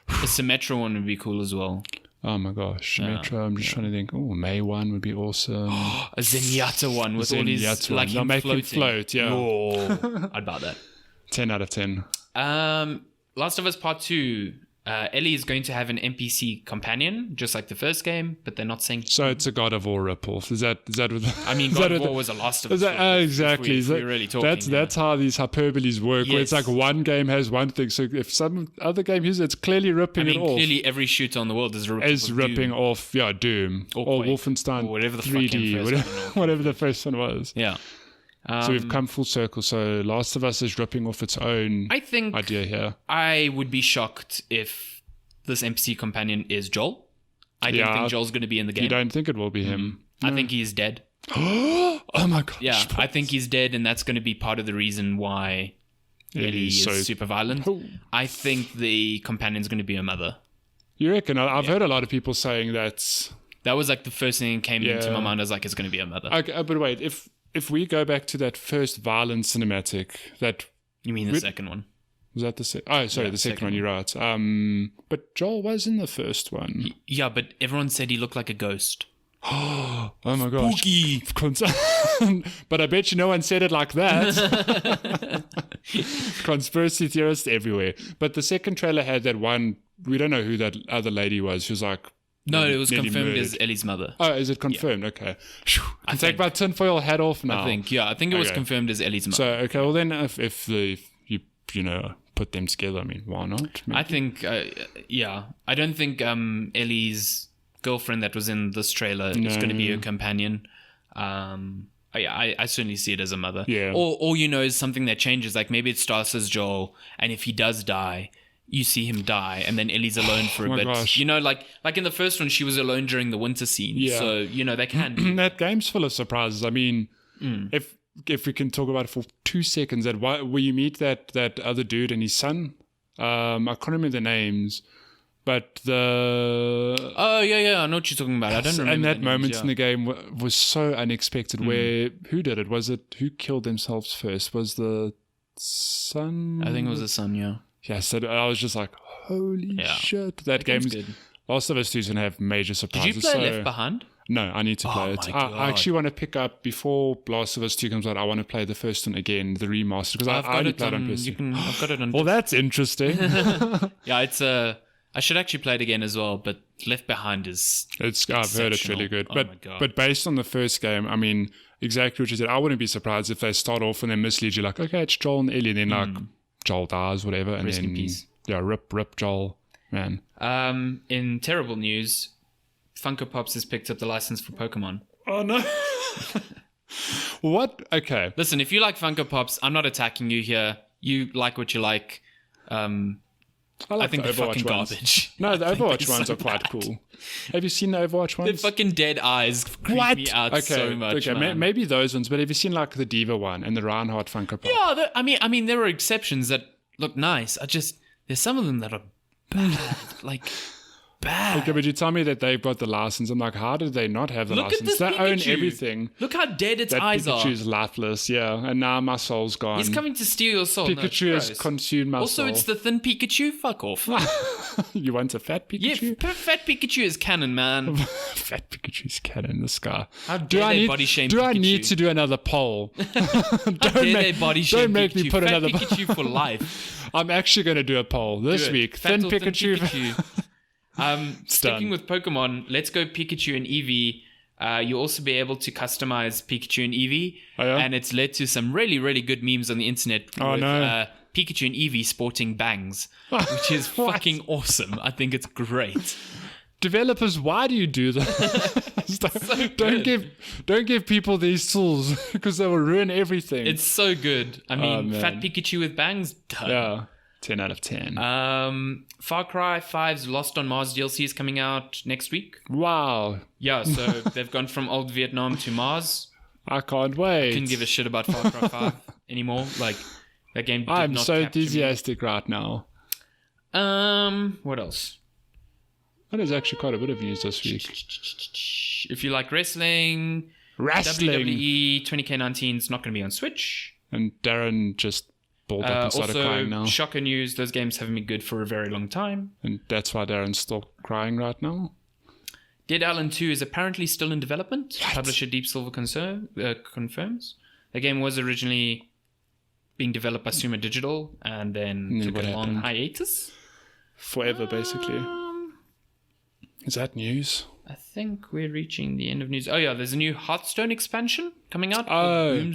the Symmetra one would be cool as well. Oh my gosh, Metro! I'm just trying to think. Oh, May one would be awesome. A Zenyatta one with all these like they'll make him float. Yeah, I'd buy that. 10 out of 10. Last of Us Part 2 Ellie is going to have an NPC companion, just like the first game, but they're not saying. So it's a God of War ripoff. Is that what? I mean, God of War was a Last of Us. Exactly. If we're really talking, that's how these hyperboles work. Yes. Where it's like one game has one thing. So if some other game uses, it's clearly ripping it off. Clearly every shooter on the world is ripping off. Yeah, Doom or Wolfenstein or whatever the 3D, whatever the first one was. Yeah. So we've come full circle. So Last of Us is ripping off its own idea here. I would be shocked if this NPC companion is Joel. I don't think Joel's going to be in the game. You don't think it will be him? I think he's dead. Oh my gosh. Yeah, I think he's dead, and that's going to be part of the reason why Ellie is super violent. I think the companion's going to be her mother. You reckon? I've heard a lot of people saying that was like the first thing that came into my mind. I was like, it's going to be her mother. Okay, but wait, if we go back to that first violent cinematic, you mean the second one? Was that the second? Oh, sorry, the second one. You're right. But Joel was in the first one. Yeah, but everyone said he looked like a ghost. Oh my gosh. Spooky. But I bet you no one said it like that. Conspiracy theorists everywhere. But the second trailer had that one. We don't know who that other lady was. She was like. No, it was confirmed as Ellie's mother. Oh, is it confirmed? Yeah. Okay. I take my tinfoil hat off now. I think it was confirmed as Ellie's mother. So, okay, well then if you know, put them together, I mean, why not? Maybe. I think, I don't think Ellie's girlfriend that was in this trailer is going to be her companion. I certainly see it as a mother. Yeah. Or is something that changes. Like maybe it starts as Joel, and if he does die, you see him die, and then Ellie's alone for a bit. Gosh. You know, like in the first one, she was alone during the winter scene. Yeah. So, they can be. That game's full of surprises. I mean, if we can talk about it for 2 seconds, where you meet that other dude and his son. I can't remember the names, but the... Oh, yeah, I know what you're talking about. I don't remember. And that moment in the game was so unexpected, where... Who did it? Who killed themselves first? Was the son? I think it was the son, yeah. Yeah, so I was just like, holy shit. That game's good. Last of Us 2 is going to have major surprises. Did you play Left Behind? No, I need to play it. I actually want to pick up, before Last of Us 2 comes out, I want to play the first one again, the remaster, because I only played on PC. I've got it on... Well, that's interesting. Yeah, it's I should actually play it again as well, but Left Behind is I've heard it's really good. My God. But based on the first game, I mean, exactly what you said, I wouldn't be surprised if they start off and they mislead you, like, okay, it's Joel and Ellie, and then like Joel dies, whatever, and Rest then in peace. Yeah, rip Joel, man. In terrible news, Funko Pops has picked up the license for Pokemon. Oh no. What? Okay. Listen, if you like Funko Pops, I'm not attacking you here. You like what you like. I think they're fucking garbage. No, the Overwatch ones are quite cool. Have you seen the Overwatch ones? The fucking dead eyes creep me out so much. Okay, maybe those ones, but have you seen like the Diva one and the Reinhardt Funko Pop? Yeah, I mean, there are exceptions that look nice. There's some of them that are bad, like bad. Okay, but you tell me that they've got the license. I'm like, how did they not have the license? At this they Pikachu. Own everything. Look how dead its eyes Pikachu's are. Pikachu's lifeless, yeah. And now my soul's gone. He's coming to steal your soul. Pikachu has consumed my soul. Also, it's the thin Pikachu. Fuck off. You want a fat Pikachu? Yeah, fat Pikachu is canon, man. Fat Pikachu's canon in the sky. How dare they body shame Pikachu? Do I need to do another poll? Don't make me put fat another Pikachu for life. I'm actually going to do a poll this week. Thin Pikachu. Sticking with Pokemon, let's go Pikachu and Eevee. You'll also be able to customize Pikachu and Eevee. Oh, yeah? And it's led to some really, really good memes on the internet with Pikachu and Eevee sporting bangs, which is fucking awesome. I think it's great. Developers, why do you do that? Don't give people these tools because they will ruin everything. It's so good. I mean, fat Pikachu with bangs, done. Yeah. 10 out of 10. Far Cry 5's Lost on Mars DLC is coming out next week. Wow. Yeah, so they've gone from old Vietnam to Mars. I can't wait. I couldn't give a shit about Far Cry 5 anymore. Like, that game did I'm not so capture enthusiastic right now. What else? There's actually quite a bit of news this week. If you like wrestling, WWE 20K19 is not going to be on Switch. And Darren just balled up and started crying now. Shocker news, those games haven't been good for a very long time. And that's why Darren's still crying right now? Dead Island 2 is apparently still in development. What? Publisher Deep Silver confirms. The game was originally being developed by Sumo Digital and then took a long hiatus. forever, basically. Is that news? I think we're reaching the end of news. Oh yeah, there's a new Hearthstone expansion coming out. Oh,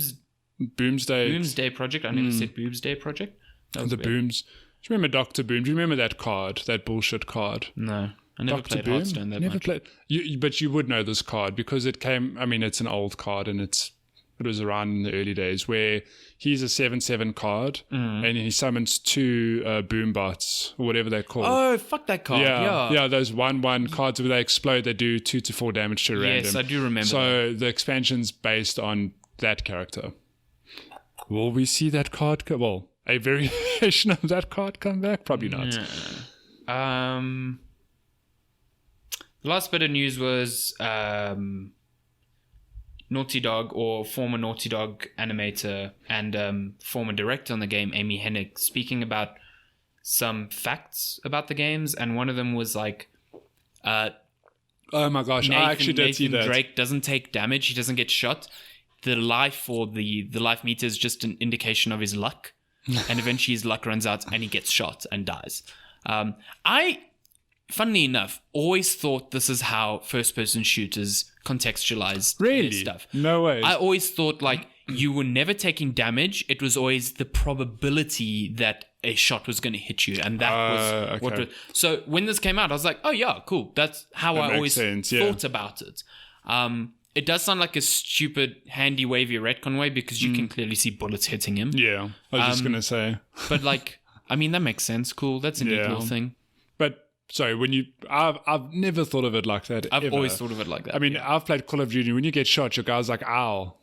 Boomsday. Boomsday Project. I never said Boomsday Project. The Booms. Do you remember Dr. Boom? Do you remember that card? That bullshit card? No. I never played Hearthstone that much. But you would know this card because it came... I mean, it's an old card and it was around in the early days where he's a 7/7 card and he summons 2 boom bots or whatever they're called. Oh, fuck that card. Yeah, those 1/1 cards where they explode, they do 2 to 4 damage to random. Yes, I do remember So the expansion's based on that character. Will we see that card a variation of that card come back? Probably not. The last bit of news was Naughty Dog, or former Naughty Dog animator and former director on the game, Amy Hennig, speaking about some facts about the games, and one of them was like, oh my gosh, I actually did see that. Nathan Drake doesn't take damage; he doesn't get shot. The life or the life meter is just an indication of his luck, and eventually his luck runs out and he gets shot and dies. I, funnily enough, always thought this is how first-person shooters contextualize their stuff. No way. I always thought like you were never taking damage. It was always the probability that a shot was going to hit you, and that was what was. So when this came out, I was like, oh yeah, cool. That's how I always thought about it. It does sound like a stupid, handy, wavy retcon way because you can clearly see bullets hitting him. Yeah, I was just going to say. But like, I mean, that makes sense. Cool. That's a neat little thing. But sorry, I've never thought of it like that. I've always thought of it like that. I mean, I've played Call of Duty. When you get shot, your guy's like, ow.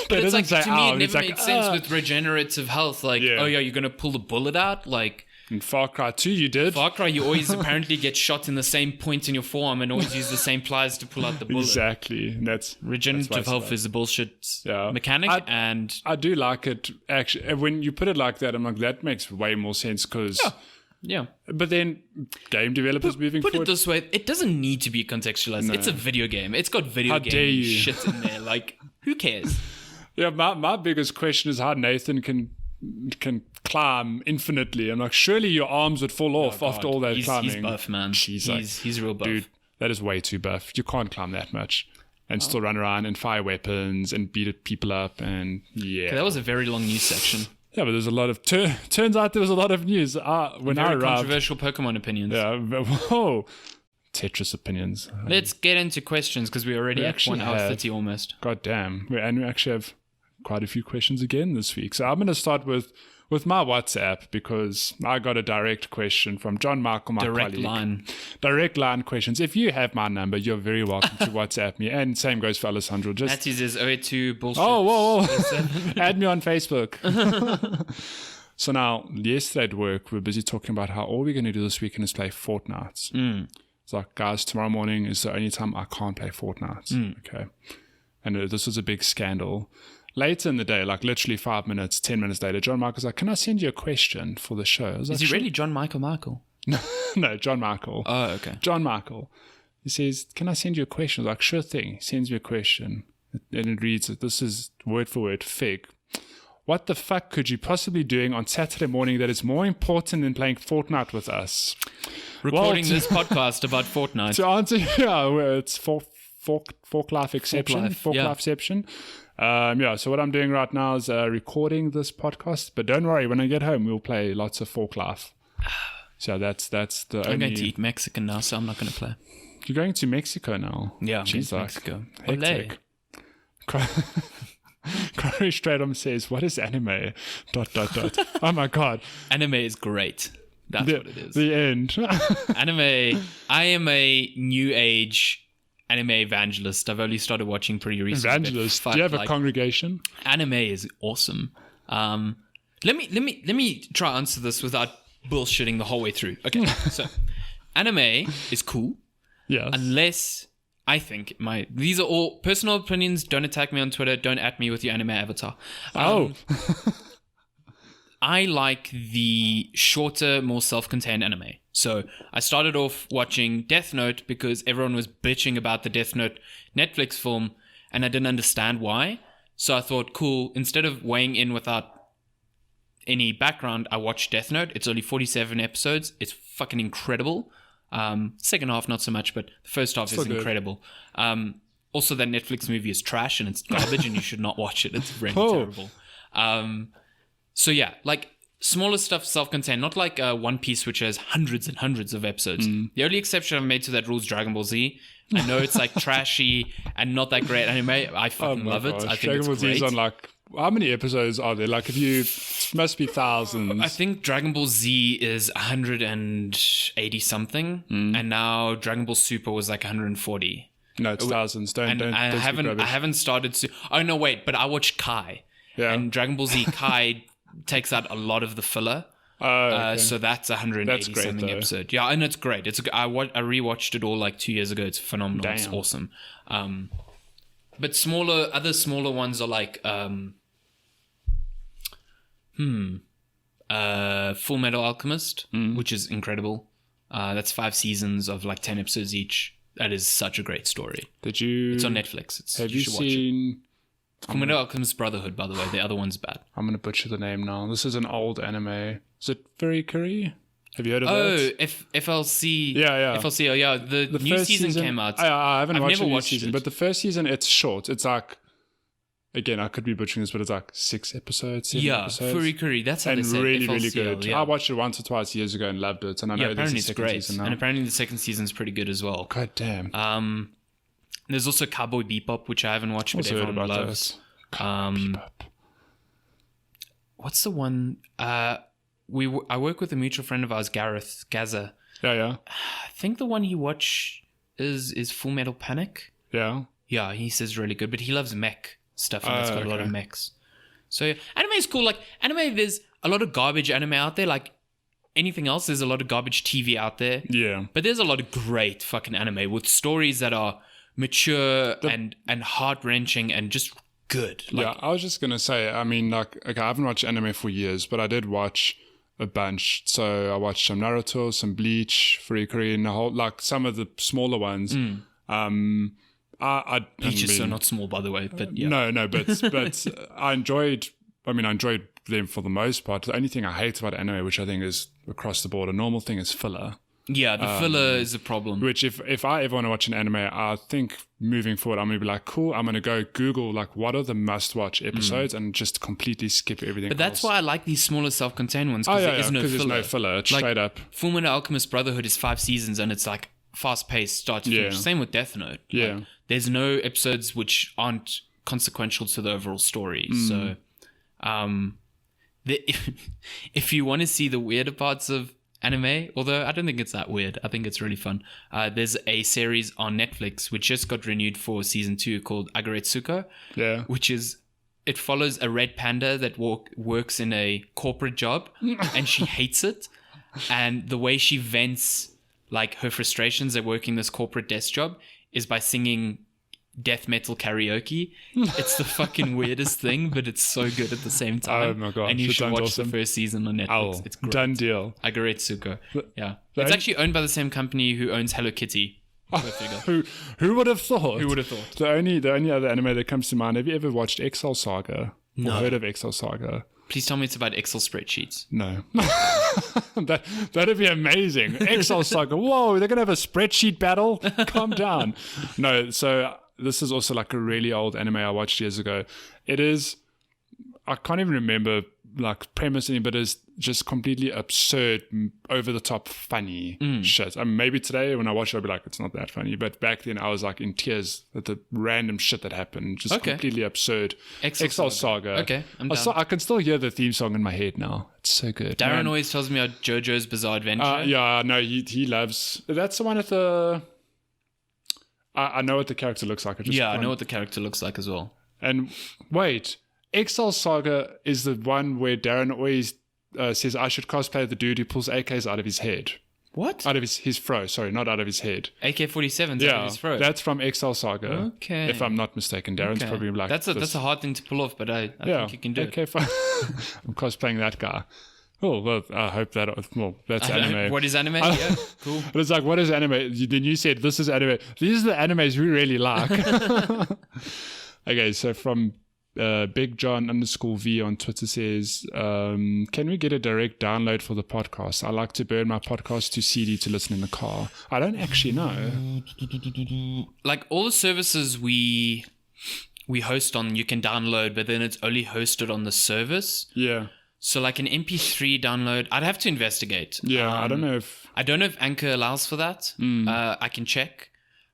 But it's like, to me, it never made sense with regenerative health. Like, oh yeah, you're going to pull the bullet out? Like, in Far Cry 2, you did. Far Cry, you always apparently get shot in the same point in your forearm and always use the same pliers to pull out the bullet. Exactly. Regenerative health is a bullshit mechanic, and I do like it, actually. When you put it like that, I'm like, that makes way more sense because... Yeah. But then game developers moving forward... Put it this way, it doesn't need to be contextualized. No. It's a video game. It's got video game shit in there. Like, who cares? Yeah, my biggest question is how Nathan can climb infinitely. I'm like, surely your arms would fall off after all that climbing. He's buff, man. He's real buff. Dude, that is way too buff. You can't climb that much and still run around and fire weapons and beat people up and Okay, that was a very long news section. Yeah, but there's a lot of... turns out there was a lot of news. When I arrived... controversial Pokemon opinions. Yeah, whoa. Tetris opinions. Let's get into questions because we're already at 1 hour 30 almost. God damn. And we actually have quite a few questions again this week. So I'm going to start with my WhatsApp because I got a direct question from John Michael, my colleague. Direct line questions. If you have my number, you're very welcome to WhatsApp me. And same goes for Alessandro. That is 082 bullshit. Oh, whoa. Add me on Facebook. So now, yesterday at work, we're busy talking about how all we're going to do this weekend is play Fortnite. It's like, guys, tomorrow morning is the only time I can't play Fortnite. Okay. And this was a big scandal. Later in the day, like literally 5 minutes, 10 minutes later, John Michael's like, can I send you a question for the show? Is he really John Michael? No, John Michael. Oh, okay. John Michael. He says, can I send you a question? I was like, sure thing. He sends me a question. And it reads, this is word for word, Fig. What the fuck could you possibly doing on Saturday morning that is more important than playing Fortnite with us? Recording this podcast about Fortnite. To answer, it's Fork Life Exception. Fork Lifeception. So what I'm doing right now is recording this podcast. But don't worry, when I get home, we'll play lots of Fork Life. So that's the I'm going to eat Mexican now, so I'm not going to play. You're going to Mexico now? Yeah, I'm going to Mexico. Hectic. Corey Stradom says, what is anime? ... Oh my god. Anime is great. That's what it is. The end. Anime. I am a new age anime evangelist. I've only started watching pretty recently. Evangelist? Do you have a congregation? Anime is awesome. Let me try to answer this without bullshitting the whole way through. Okay, so anime is cool. Yes. Unless I think these are all personal opinions. Don't attack me on Twitter. Don't at me with your anime avatar. I like the shorter, more self-contained anime. So I started off watching Death Note because everyone was bitching about the Death Note Netflix film, and I didn't understand why. So I thought, cool, instead of weighing in without any background, I watched Death Note. It's only 47 episodes. It's fucking incredible. Second half, not so much, but the first half is incredible. Also, that Netflix movie is trash and it's garbage and you should not watch it. It's really terrible. So yeah, like smaller stuff, self-contained, not like One Piece, which has hundreds and hundreds of episodes. The only exception I've made to that rule is Dragon Ball Z. I know it's like trashy and not that great anime. I fucking love it. I think Dragon Ball it's great. Z is on like, how many episodes are there? Like, must be thousands. I think Dragon Ball Z is 180 something, and now Dragon Ball Super was like 140. No, it's thousands. Don't. I haven't started to. Oh no, wait! But I watched Kai. Yeah. And Dragon Ball Z Kai takes out a lot of the filler. Okay. So that's 180 something episode. Yeah, and it's great. I rewatched it all like 2 years ago. It's phenomenal. Damn. It's awesome. But other smaller ones are like Full Metal Alchemist, which is incredible. That's 5 seasons of like 10 episodes each. That is such a great story. It's on Netflix. Have you seen Full Metal Alchemist Brotherhood, by the way? The other one's bad. I'm going to butcher the name now. This is an old anime. Is it Furikuri? Have you heard of that? Oh, FLC. Yeah. FLC. Oh, yeah. The new season came out. I haven't watched the new watched season, but the first season, it's short. It's like, again, I could be butchering this, but it's like 6 episodes, 7 episodes. Furikuri. That's how they say it. really, FLCL, really good. Yeah. I watched it once or twice years ago and loved it. And I know apparently there's a second season now. And apparently the second season's pretty good as well. God damn. There's also Cowboy Bebop, which I haven't watched, but everyone loves. What's the one? I work with a mutual friend of ours, Gareth Gaza. Yeah. I think the one he watched is Full Metal Panic. Yeah. Yeah, he says really good, but he loves mech stuff, and it's got a lot of mechs. So yeah, anime is cool. Like anime, there's a lot of garbage anime out there. Like anything else, there's a lot of garbage TV out there. Yeah. But there's a lot of great fucking anime with stories that are mature and heart-wrenching and just good. Like, yeah, I was just going to say, I mean, like, okay, I haven't watched anime for years, but I did watch a bunch. So I watched some Naruto, some Bleach, Furikuri, and like some of the smaller ones. Bleach is so not small, by the way, but yeah. No, but I enjoyed them for the most part. The only thing I hate about anime, which I think is across the board a normal thing, is filler. Yeah, the filler is a problem. Which if I ever want to watch an anime, I think moving forward, I'm going to be like, cool, I'm going to go Google, like, what are the must-watch episodes and just completely skip everything But that's why I like these smaller self-contained ones, because there is no filler. There's no filler. It's like, straight up. Full Metal Alchemist Brotherhood is 5 seasons and it's like fast-paced, start to finish. Same with Death Note. Yeah. Like, there's no episodes which aren't consequential to the overall story. So if you want to see the weirder parts of anime, although I don't think it's that weird, I think it's really fun. There's a series on Netflix which just got renewed for season 2 called Agaretsuko. Yeah. Which is, it follows a red panda that works in a corporate job and she hates it. And the way she vents like her frustrations at working this corporate desk job is by singing death metal karaoke. It's the fucking weirdest thing, but it's so good at the same time. Oh my god! And you should watch the first season on Netflix. It's great. Done deal. Agaretsuko. Yeah, it's actually owned by the same company who owns Hello Kitty. Who would have thought? Who would have thought? The only other anime that comes to mind. Have you ever watched Excel Saga? No. Or heard of Excel Saga? Please tell me it's about Excel spreadsheets. No. That'd be amazing. Excel Saga. Whoa, they're gonna have a spreadsheet battle. Calm down. No. So this is also like a really old anime I watched years ago. It is, I can't even remember like premise, but it's just completely absurd, over the top funny shit. I mean, maybe today when I watch it, I'll be like, it's not that funny. But back then I was like in tears at the random shit that happened. Just completely absurd. Excel Saga. Okay, I'm down. I can still hear the theme song in my head now. It's so good. Darren always tells me about JoJo's Bizarre Adventure. Yeah, no, he loves. That's the one at the. I know what the character looks like. I know what the character looks like as well. And wait, Excel Saga is the one where Darren always says, I should cosplay the dude who pulls AKs out of his head. What? Out of his fro. Sorry, not out of his head. AK-47s out of his fro. That's from Excel Saga. Okay. If I'm not mistaken. Darren's probably like... That's a hard thing to pull off, but I think you can do it. Fine. I'm cosplaying that guy. Oh, well, I hope that... Well, that's anime. What is anime? Yeah, cool. But it's like, what is anime? Then you said, this is anime. These are the animes we really like. Okay, so from Big John _V on Twitter says, can we get a direct download for the podcast? I like to burn my podcast to CD to listen in the car. I don't actually know. Like all the services we host on, you can download, but then it's only hosted on the service. Yeah. So like an MP3 download, I'd have to investigate. Yeah, I don't know if Anchor allows for that. I can check.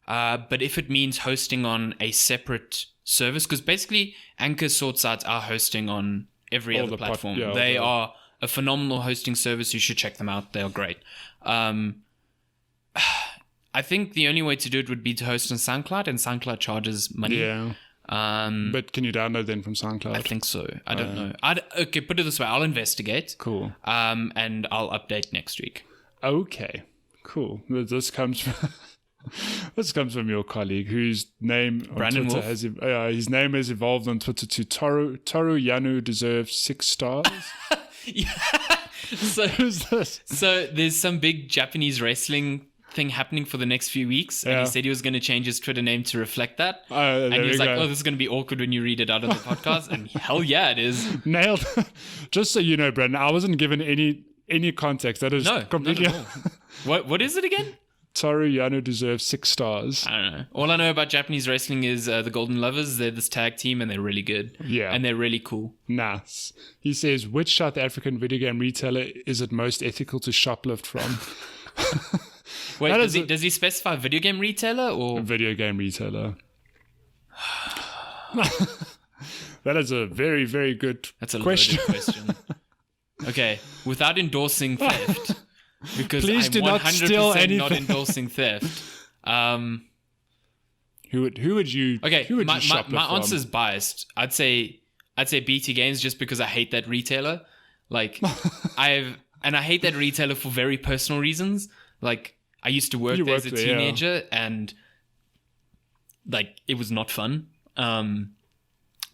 But if it means hosting on a separate service, because basically Anchor sorts out our hosting on every other platform. They are a phenomenal hosting service. You should check them out. They are great. I think the only way to do it would be to host on SoundCloud, and SoundCloud charges money. Yeah. But can you download them from SoundCloud? I think so. I don't know. Okay, put it this way. I'll investigate. Cool. And I'll update next week. Okay. Cool. This comes from your colleague, whose name on Brandon Twitter Wolf. his name has evolved on Twitter to Toru Yanu deserves 6 stars. Yeah. So Who's this? So there's some big Japanese wrestling thing happening for the next few weeks, and he said he was going to change his Twitter name to reflect that. And he was like, "Oh, this is going to be awkward when you read it out of the podcast." And hell yeah, it is. Nailed. Just so you know, Brendan, I wasn't given any context. That is completely. What is it again? Toru Yano deserves 6 stars. I don't know. All I know about Japanese wrestling is the Golden Lovers. They're this tag team, and they're really good. Yeah. And they're really cool. Nice. He says, which South African video game retailer is it most ethical to shoplift from? Wait, does he specify video game retailer or? Video game retailer. That is a very, very good That's a question. loaded question. Okay, without endorsing theft, because Please I'm do not 100% steal anything. not endorsing theft. Who would you? Okay, who would my you shoplift my from? answer is biased. I'd say BT Games, just because I hate that retailer. Like I hate that retailer for very personal reasons. Like I used to work there as a teenager, and like it was not fun.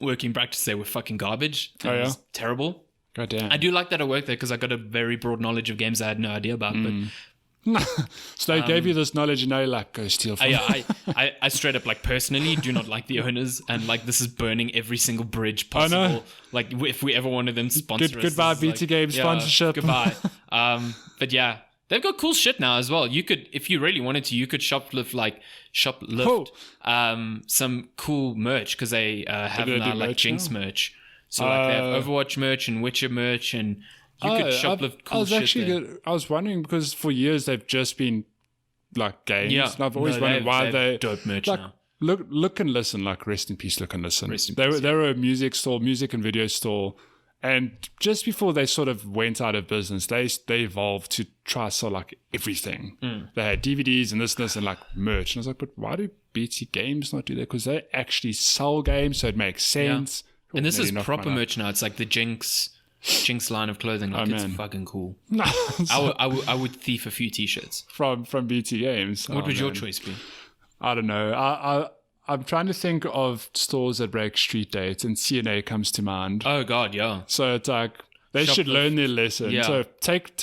Working practice there were fucking garbage. It was terrible. God damn. I do like that I worked there because I got a very broad knowledge of games I had no idea about. But So they gave you this knowledge, and now you're like, go steal from them. I straight up, like, personally do not like the owners, and like this is burning every single bridge possible. I know. Like if we ever wanted them to sponsor us, Goodbye, BT Games sponsorship. Goodbye. But yeah, they've got cool shit now as well. You could, if you really wanted to, you could shoplift some cool merch, because they have now like Jinx merch. So like they have Overwatch merch and Witcher merch, and you could shoplift cool shit. I was wondering, because for years they've just been like games. Yeah. And I've always wondered why they dope merch like, now. Look and Listen, like rest in peace, Look and Listen. They peace, were a music and video store, and just before they sort of went out of business, they evolved to try to sell like everything. They had DVDs and this and like merch, and I was like, but why do BT Games not do that? Because they actually sell games, so it makes sense. Yeah. And this is proper merch now. It's like the Jinx line of clothing. Like it's fucking cool. I would thief a few t-shirts from BT Games. What would your choice be? I don't know. I'm trying to think of stores that break street dates, and CNA comes to mind. Oh God, yeah. So it's like they should learn their lesson. Yeah. So take.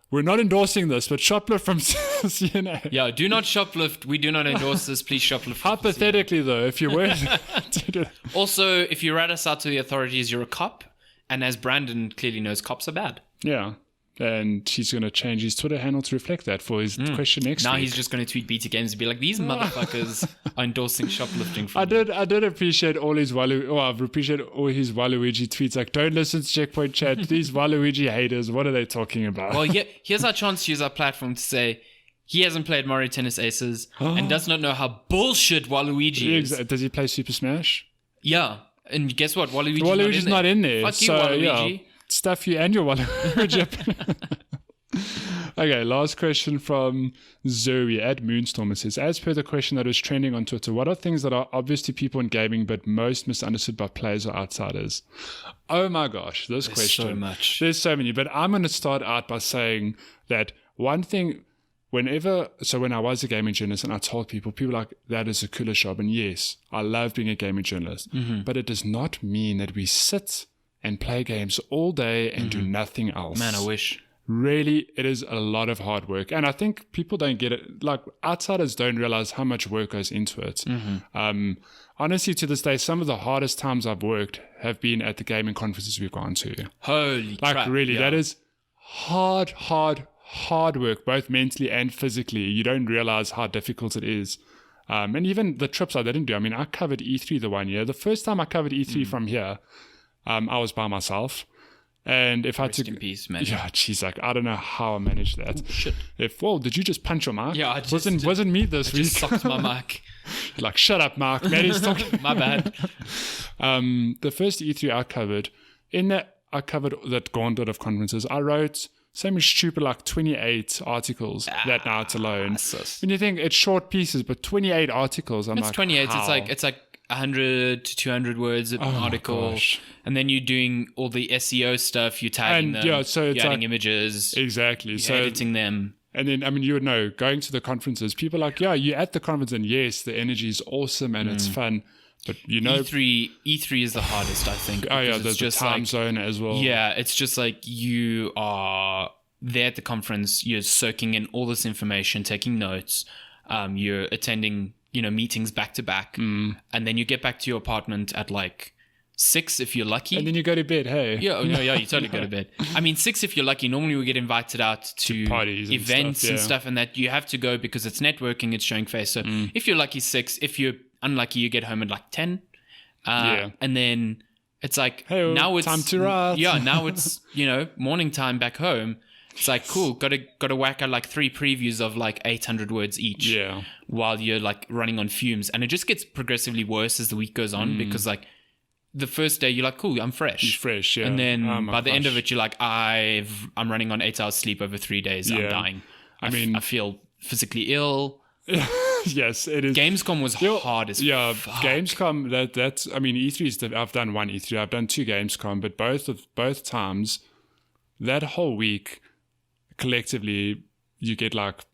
We're not endorsing this, but shoplift from CNA. Yeah, do not shoplift. We do not endorse this. Please shoplift. Hypothetically, though, if you were to do it. Also, if you rat us out to the authorities, you're a cop. And as Brandon clearly knows, cops are bad. Yeah. And he's going to change his Twitter handle to reflect that for his question next week. Now he's just going to tweet BT Games and be like, these motherfuckers are endorsing shoplifting. I did appreciate all his I've appreciated all his Waluigi tweets. Like, don't listen to Checkpoint Chat. These Waluigi haters, what are they talking about? Well, here's our chance to use our platform to say he hasn't played Mario Tennis Aces and does not know how bullshit Waluigi is. Does he play Super Smash? Yeah. And guess what? Waluigi's not in there. Fuck you, Waluigi. Yeah, stuff you and your Waluigi. Okay, last question from Zoe at Moonstorm. It says, as per the question that was trending on Twitter, what are things that are obvious to people in gaming but most misunderstood by players or outsiders? Oh my gosh, this question. So much. There's so many, but I'm going to start out by saying that one thing, when I was a gaming journalist and I told people like, that is a cooler job. And yes, I love being a gaming journalist, but it does not mean that we sit and play games all day and do nothing else. Man, I wish. really, it is a lot of hard work. And I think people don't get it. Like, outsiders don't realize how much work goes into it. Honestly, to this day, some of the hardest times I've worked have been at the gaming conferences we've gone to. Holy like, crap. really, Yeah. that is hard work, both mentally and physically. You don't realize how difficult it is. And even the trips I didn't do. I mean, I covered E3 the one year. The first time I covered E3 from here, I was by myself. And if I Rest took, in peace, man. yeah, geez, like I don't know how I managed that. Oh, shit. Did you just punch your mic? Yeah, wasn't me this week. Just sucked my mic. Like, shut up, Mark. Maddie's talking. My bad. The first E3 I covered, in that I covered that gauntlet of conferences. I wrote something stupid like 28 articles that night alone. Sus. When you think it's short pieces, but 28 articles, I'm It's like, 28. how? It's like 100 to 200 words an article, gosh. and then you're doing all the SEO stuff. You're tagging And, them. yeah, so it's you're adding like- images. Exactly. You're So editing them. And then, I mean, you would know, going to the conferences, people are like, yeah, you're at the conference, and yes, the energy is awesome and it's fun. But, you know, E3 is the hardest, I think. oh, yeah, because there's it's the just time like, zone as well. yeah, it's just like you are there at the conference, you're soaking in all this information, taking notes, you're attending, meetings back to back, and then you get back to your apartment at like 6 if you're lucky. And then you go to bed, hey. Yeah, you totally go to bed. I mean, 6 if you're lucky. Normally we get invited out to parties and events stuff, and yeah. stuff, and that you have to go because it's networking, it's showing face. So if you're lucky, 6. If you're unlucky, you get home at like 10. Yeah. And then it's like, Hey, now it's time to write. Yeah, now it's, morning time back home. It's like, cool, got to whack out like 3 previews of like 800 words each. Yeah. While you're like running on fumes. And it just gets progressively worse as the week goes on because like the first day you're like, cool, I'm fresh. You're fresh, yeah. And then Oh my by the end of gosh. it, you're like, I'm running on 8 hours sleep over 3 days. I'm Yeah. dying. I mean- I feel physically ill. Yes, it is. Gamescom was hard as Yeah, fuck. Gamescom. That's. I mean, E3 is. I've done one E3. I've done 2 Gamescom, but both times, that whole week, collectively, you get like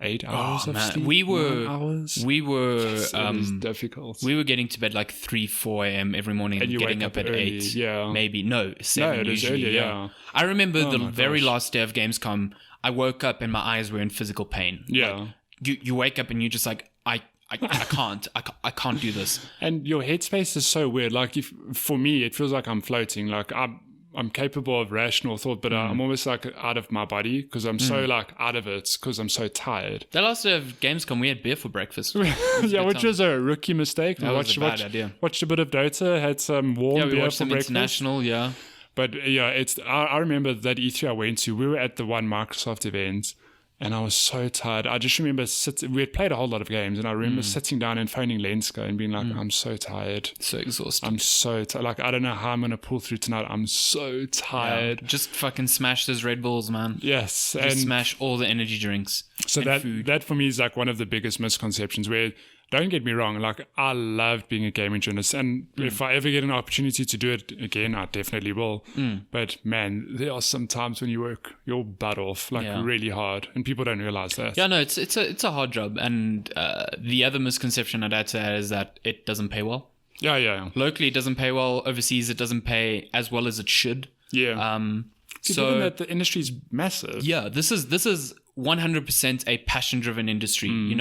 8 hours of man. sleep. We 9 were- hours. We were It is difficult. we were getting to bed like 3-4 a.m. every morning and you getting wake up up at early, 8. yeah. Maybe. No, 7 it is usually. earlier, yeah. I remember the my very gosh. last day of Gamescom, I woke up and my eyes were in physical pain. Yeah. Like, you wake up and you're just like, I can't do this. And your headspace is so weird. Like, for me, it feels like I'm floating. Like I'm capable of rational thought, but I'm almost like out of my body because I'm so like out of it because I'm so tired. The last day of Gamescom, we had beer for breakfast. Yeah, which was a rookie mistake. That was a bad idea. Watched a bit of Dota, had some warm Yeah, we beer watched for some breakfast. international, yeah. But yeah, I remember that E3 I went to. We were at the one Microsoft event, and I was so tired. I just remember we had played a whole lot of games, and I remember sitting down and phoning Lenska and being like, I'm so tired. So exhausted. I'm so tired. Like, I don't know how I'm going to pull through tonight. I'm so tired. Just fucking smash those Red Bulls, man. Yes. Just And smash all the energy drinks. so and food. that for me is like one of the biggest misconceptions where, don't get me wrong, like I loved being a gaming journalist, and if I ever get an opportunity to do it again, I definitely will. But man, there are some times when you work your butt off, like really hard, and people don't realize that. Yeah, no, it's a hard job, and the other misconception I'd add to that is that it doesn't pay well. Yeah. Locally, it doesn't pay well. Overseas, it doesn't pay as well as it should. Yeah. So Given that the industry's massive. yeah, this is 100% a passion-driven industry,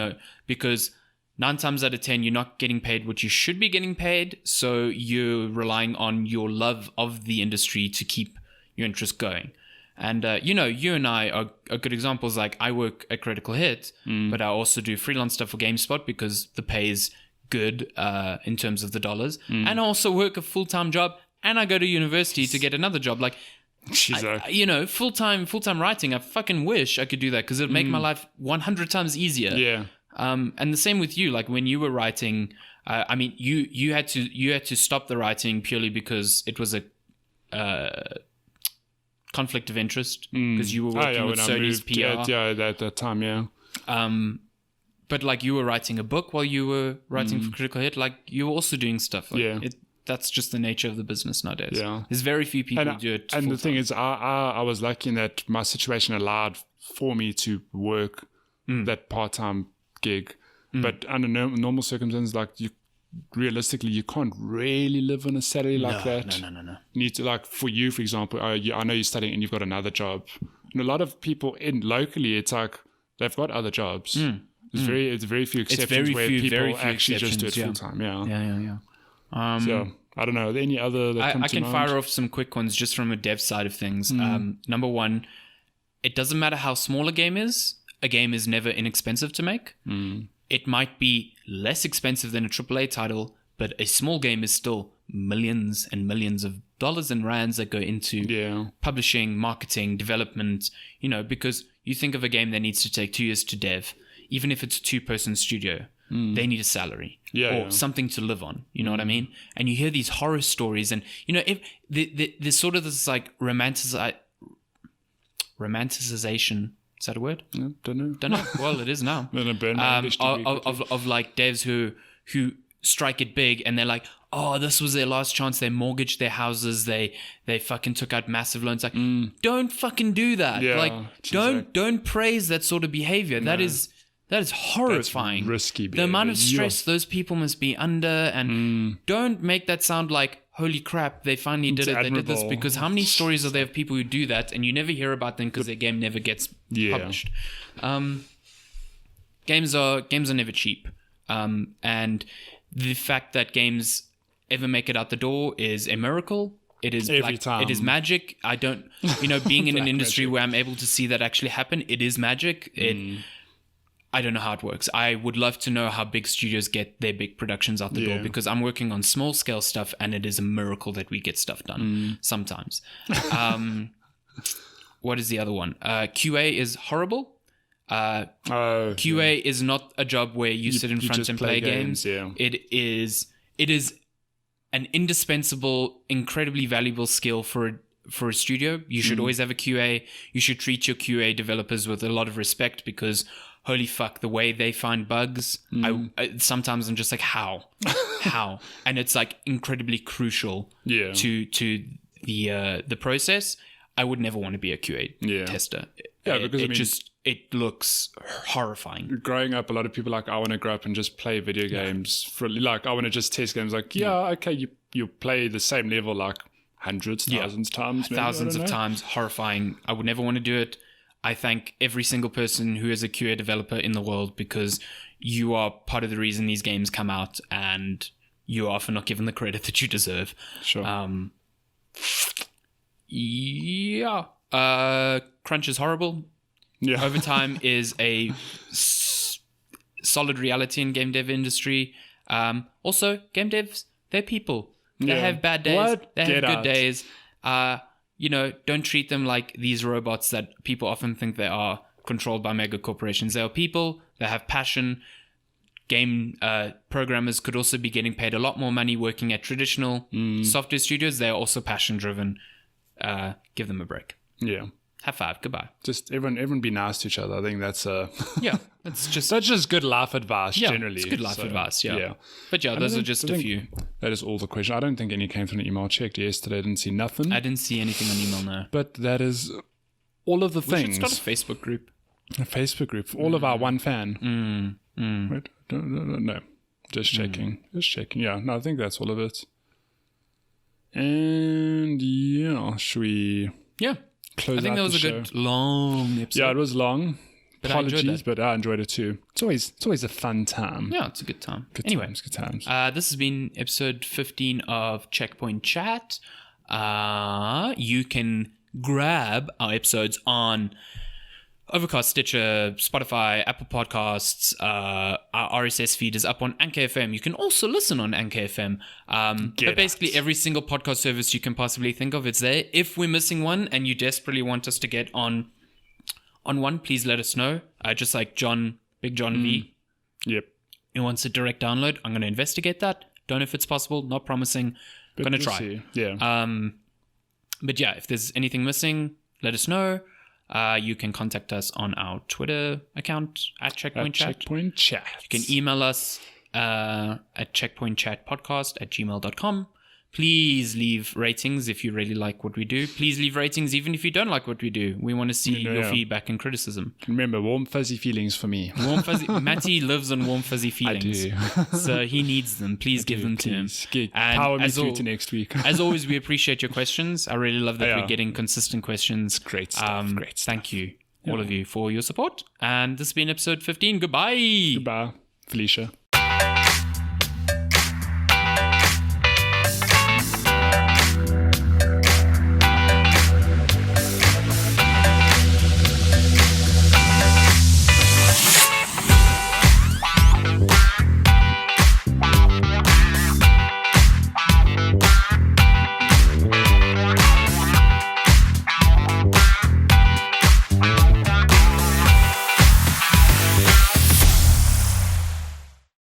because 9 times out of 10, you're not getting paid what you should be getting paid. So you're relying on your love of the industry to keep your interest going. And, you and I are good examples. Like, I work at Critical Hit, but I also do freelance stuff for GameSpot because the pay is good in terms of the dollars. And I also work a full-time job, and I go to university to get another job. Like, full-time writing, I fucking wish I could do that because it would make my life 100 times easier. Yeah. And the same with you. Like when you were writing, you had to stop the writing purely because it was a conflict of interest because you were working with Sony's PR. At that time, yeah. But like you were writing a book while you were writing for Critical Hit. Like you were also doing stuff. Like, that's just the nature of the business nowadays. Yeah. There's very few people who do it. And the full-time. thing is, I was lucky in that my situation allowed for me to work that part-time gig. But under normal circumstances, like realistically, you can't really live on a salary like that. No. You need to, like, for you, for example, I know you're studying and you've got another job. And a lot of people locally, it's like they've got other jobs. It's very few exceptions where people actually just do it full time. Yeah. I don't know. Are there any other that I can fire off some quick ones just from a dev side of things. Number one, it doesn't matter how small a game is never inexpensive to make. It might be less expensive than a AAA title, but a small game is still millions and millions of dollars and rands that go into publishing, marketing, development, because you think of a game that needs to take 2 years to dev, even if it's a 2-person studio, they need a salary or something to live on. You know what I mean? And you hear these horror stories, and if there's sort of this like romanticization. Is that a word? Yeah, don't know. Well, it is now. Of like devs who strike it big, and they're like, oh, this was their last chance. They mortgaged their houses. They fucking took out massive loans. Like, don't fucking do that. Like, don't praise that sort of behavior. No. That is horrifying. That's risky behavior. The amount of stress those people must be under, and don't make that sound like, holy crap, they finally did it. They did this, because how many stories are there of people who do that and you never hear about them because their game never gets published? Games are never cheap, and the fact that games ever make it out the door is a miracle. It is it is magic. I don't, being in an industry where I'm able to see that actually happen, it is magic. I don't know how it works. I would love to know how big studios get their big productions out the door, because I'm working on small scale stuff, and it is a miracle that we get stuff done sometimes. What is the other one? QA is horrible. QA is not a job where you sit in front and play games. It is an indispensable, incredibly valuable skill for a studio. You should always have a QA. You should treat your QA developers with a lot of respect, because holy fuck, the way they find bugs, sometimes I'm just like, how? And it's like incredibly crucial to the process. I would never want to be a QA tester. Because it looks horrifying. Growing up, a lot of people like, I want to grow up and just play video games. For like, I want to just test games. Like, okay, you play the same level like hundreds, thousands times. Maybe, thousands of times. Horrifying. I would never want to do it. I thank every single person who is a QA developer in the world, because you are part of the reason these games come out, and you are often not given the credit that you deserve. Sure. Crunch is horrible. Overtime is a solid reality in game dev industry. Also, game devs, they're people. They have bad days. They have good days. Don't treat them like these robots that people often think they are, controlled by mega corporations. They are people. They have passion. Game programmers could also be getting paid a lot more money working at traditional software studios. They are also passion driven. Give them a break. Yeah. Have five. Goodbye. Just everyone be nice to each other. I think that's that's just that's just good life advice generally. It's good life advice. But those are just a few. That is all the questions. I don't think any came from an email. I checked yesterday. I didn't see nothing. I didn't see anything on email. No. But that is all of the things. We should start a Facebook group. A Facebook group for all of our one fan. Wait, no. Just checking. Just checking. Yeah. No, I think that's all of it. And should we? Yeah. Close I think out that was a show? Good long episode. Yeah, it was long. But Apologies, but I enjoyed it too. It's always a fun time. Yeah, it's a good time. Good times. This has been episode 15 of Checkpoint Chat. You can grab our episodes on Overcast, Stitcher, Spotify, Apple Podcasts. Our RSS feed is up on Anchor FM. You can also listen on Anchor FM. But basically every single podcast service you can possibly think of, it's there. If we're missing one and you desperately want us to get on one, please let us know. Just like Big John V. Yep. He wants a direct download. I'm going to investigate that. Don't know if it's possible. Not promising. Going to try. See. Yeah. But yeah, if there's anything missing, let us know. You can contact us on our Twitter account at Checkpoint Chat. Checkpoint Chat. You can email us at checkpointchatpodcast@gmail.com. Please leave ratings if you really like what we do. Please leave ratings even if you don't like what we do. We want to see your feedback and criticism. Remember, warm fuzzy feelings for me. Warm fuzzy. Matty lives on warm fuzzy feelings. I do. So he needs them. Please give them to him. And power me through to next week. As always, we appreciate your questions. I really love that we're getting consistent questions. Great stuff. Thank you, all of you, for your support. And this has been episode 15. Goodbye. Goodbye, Felicia.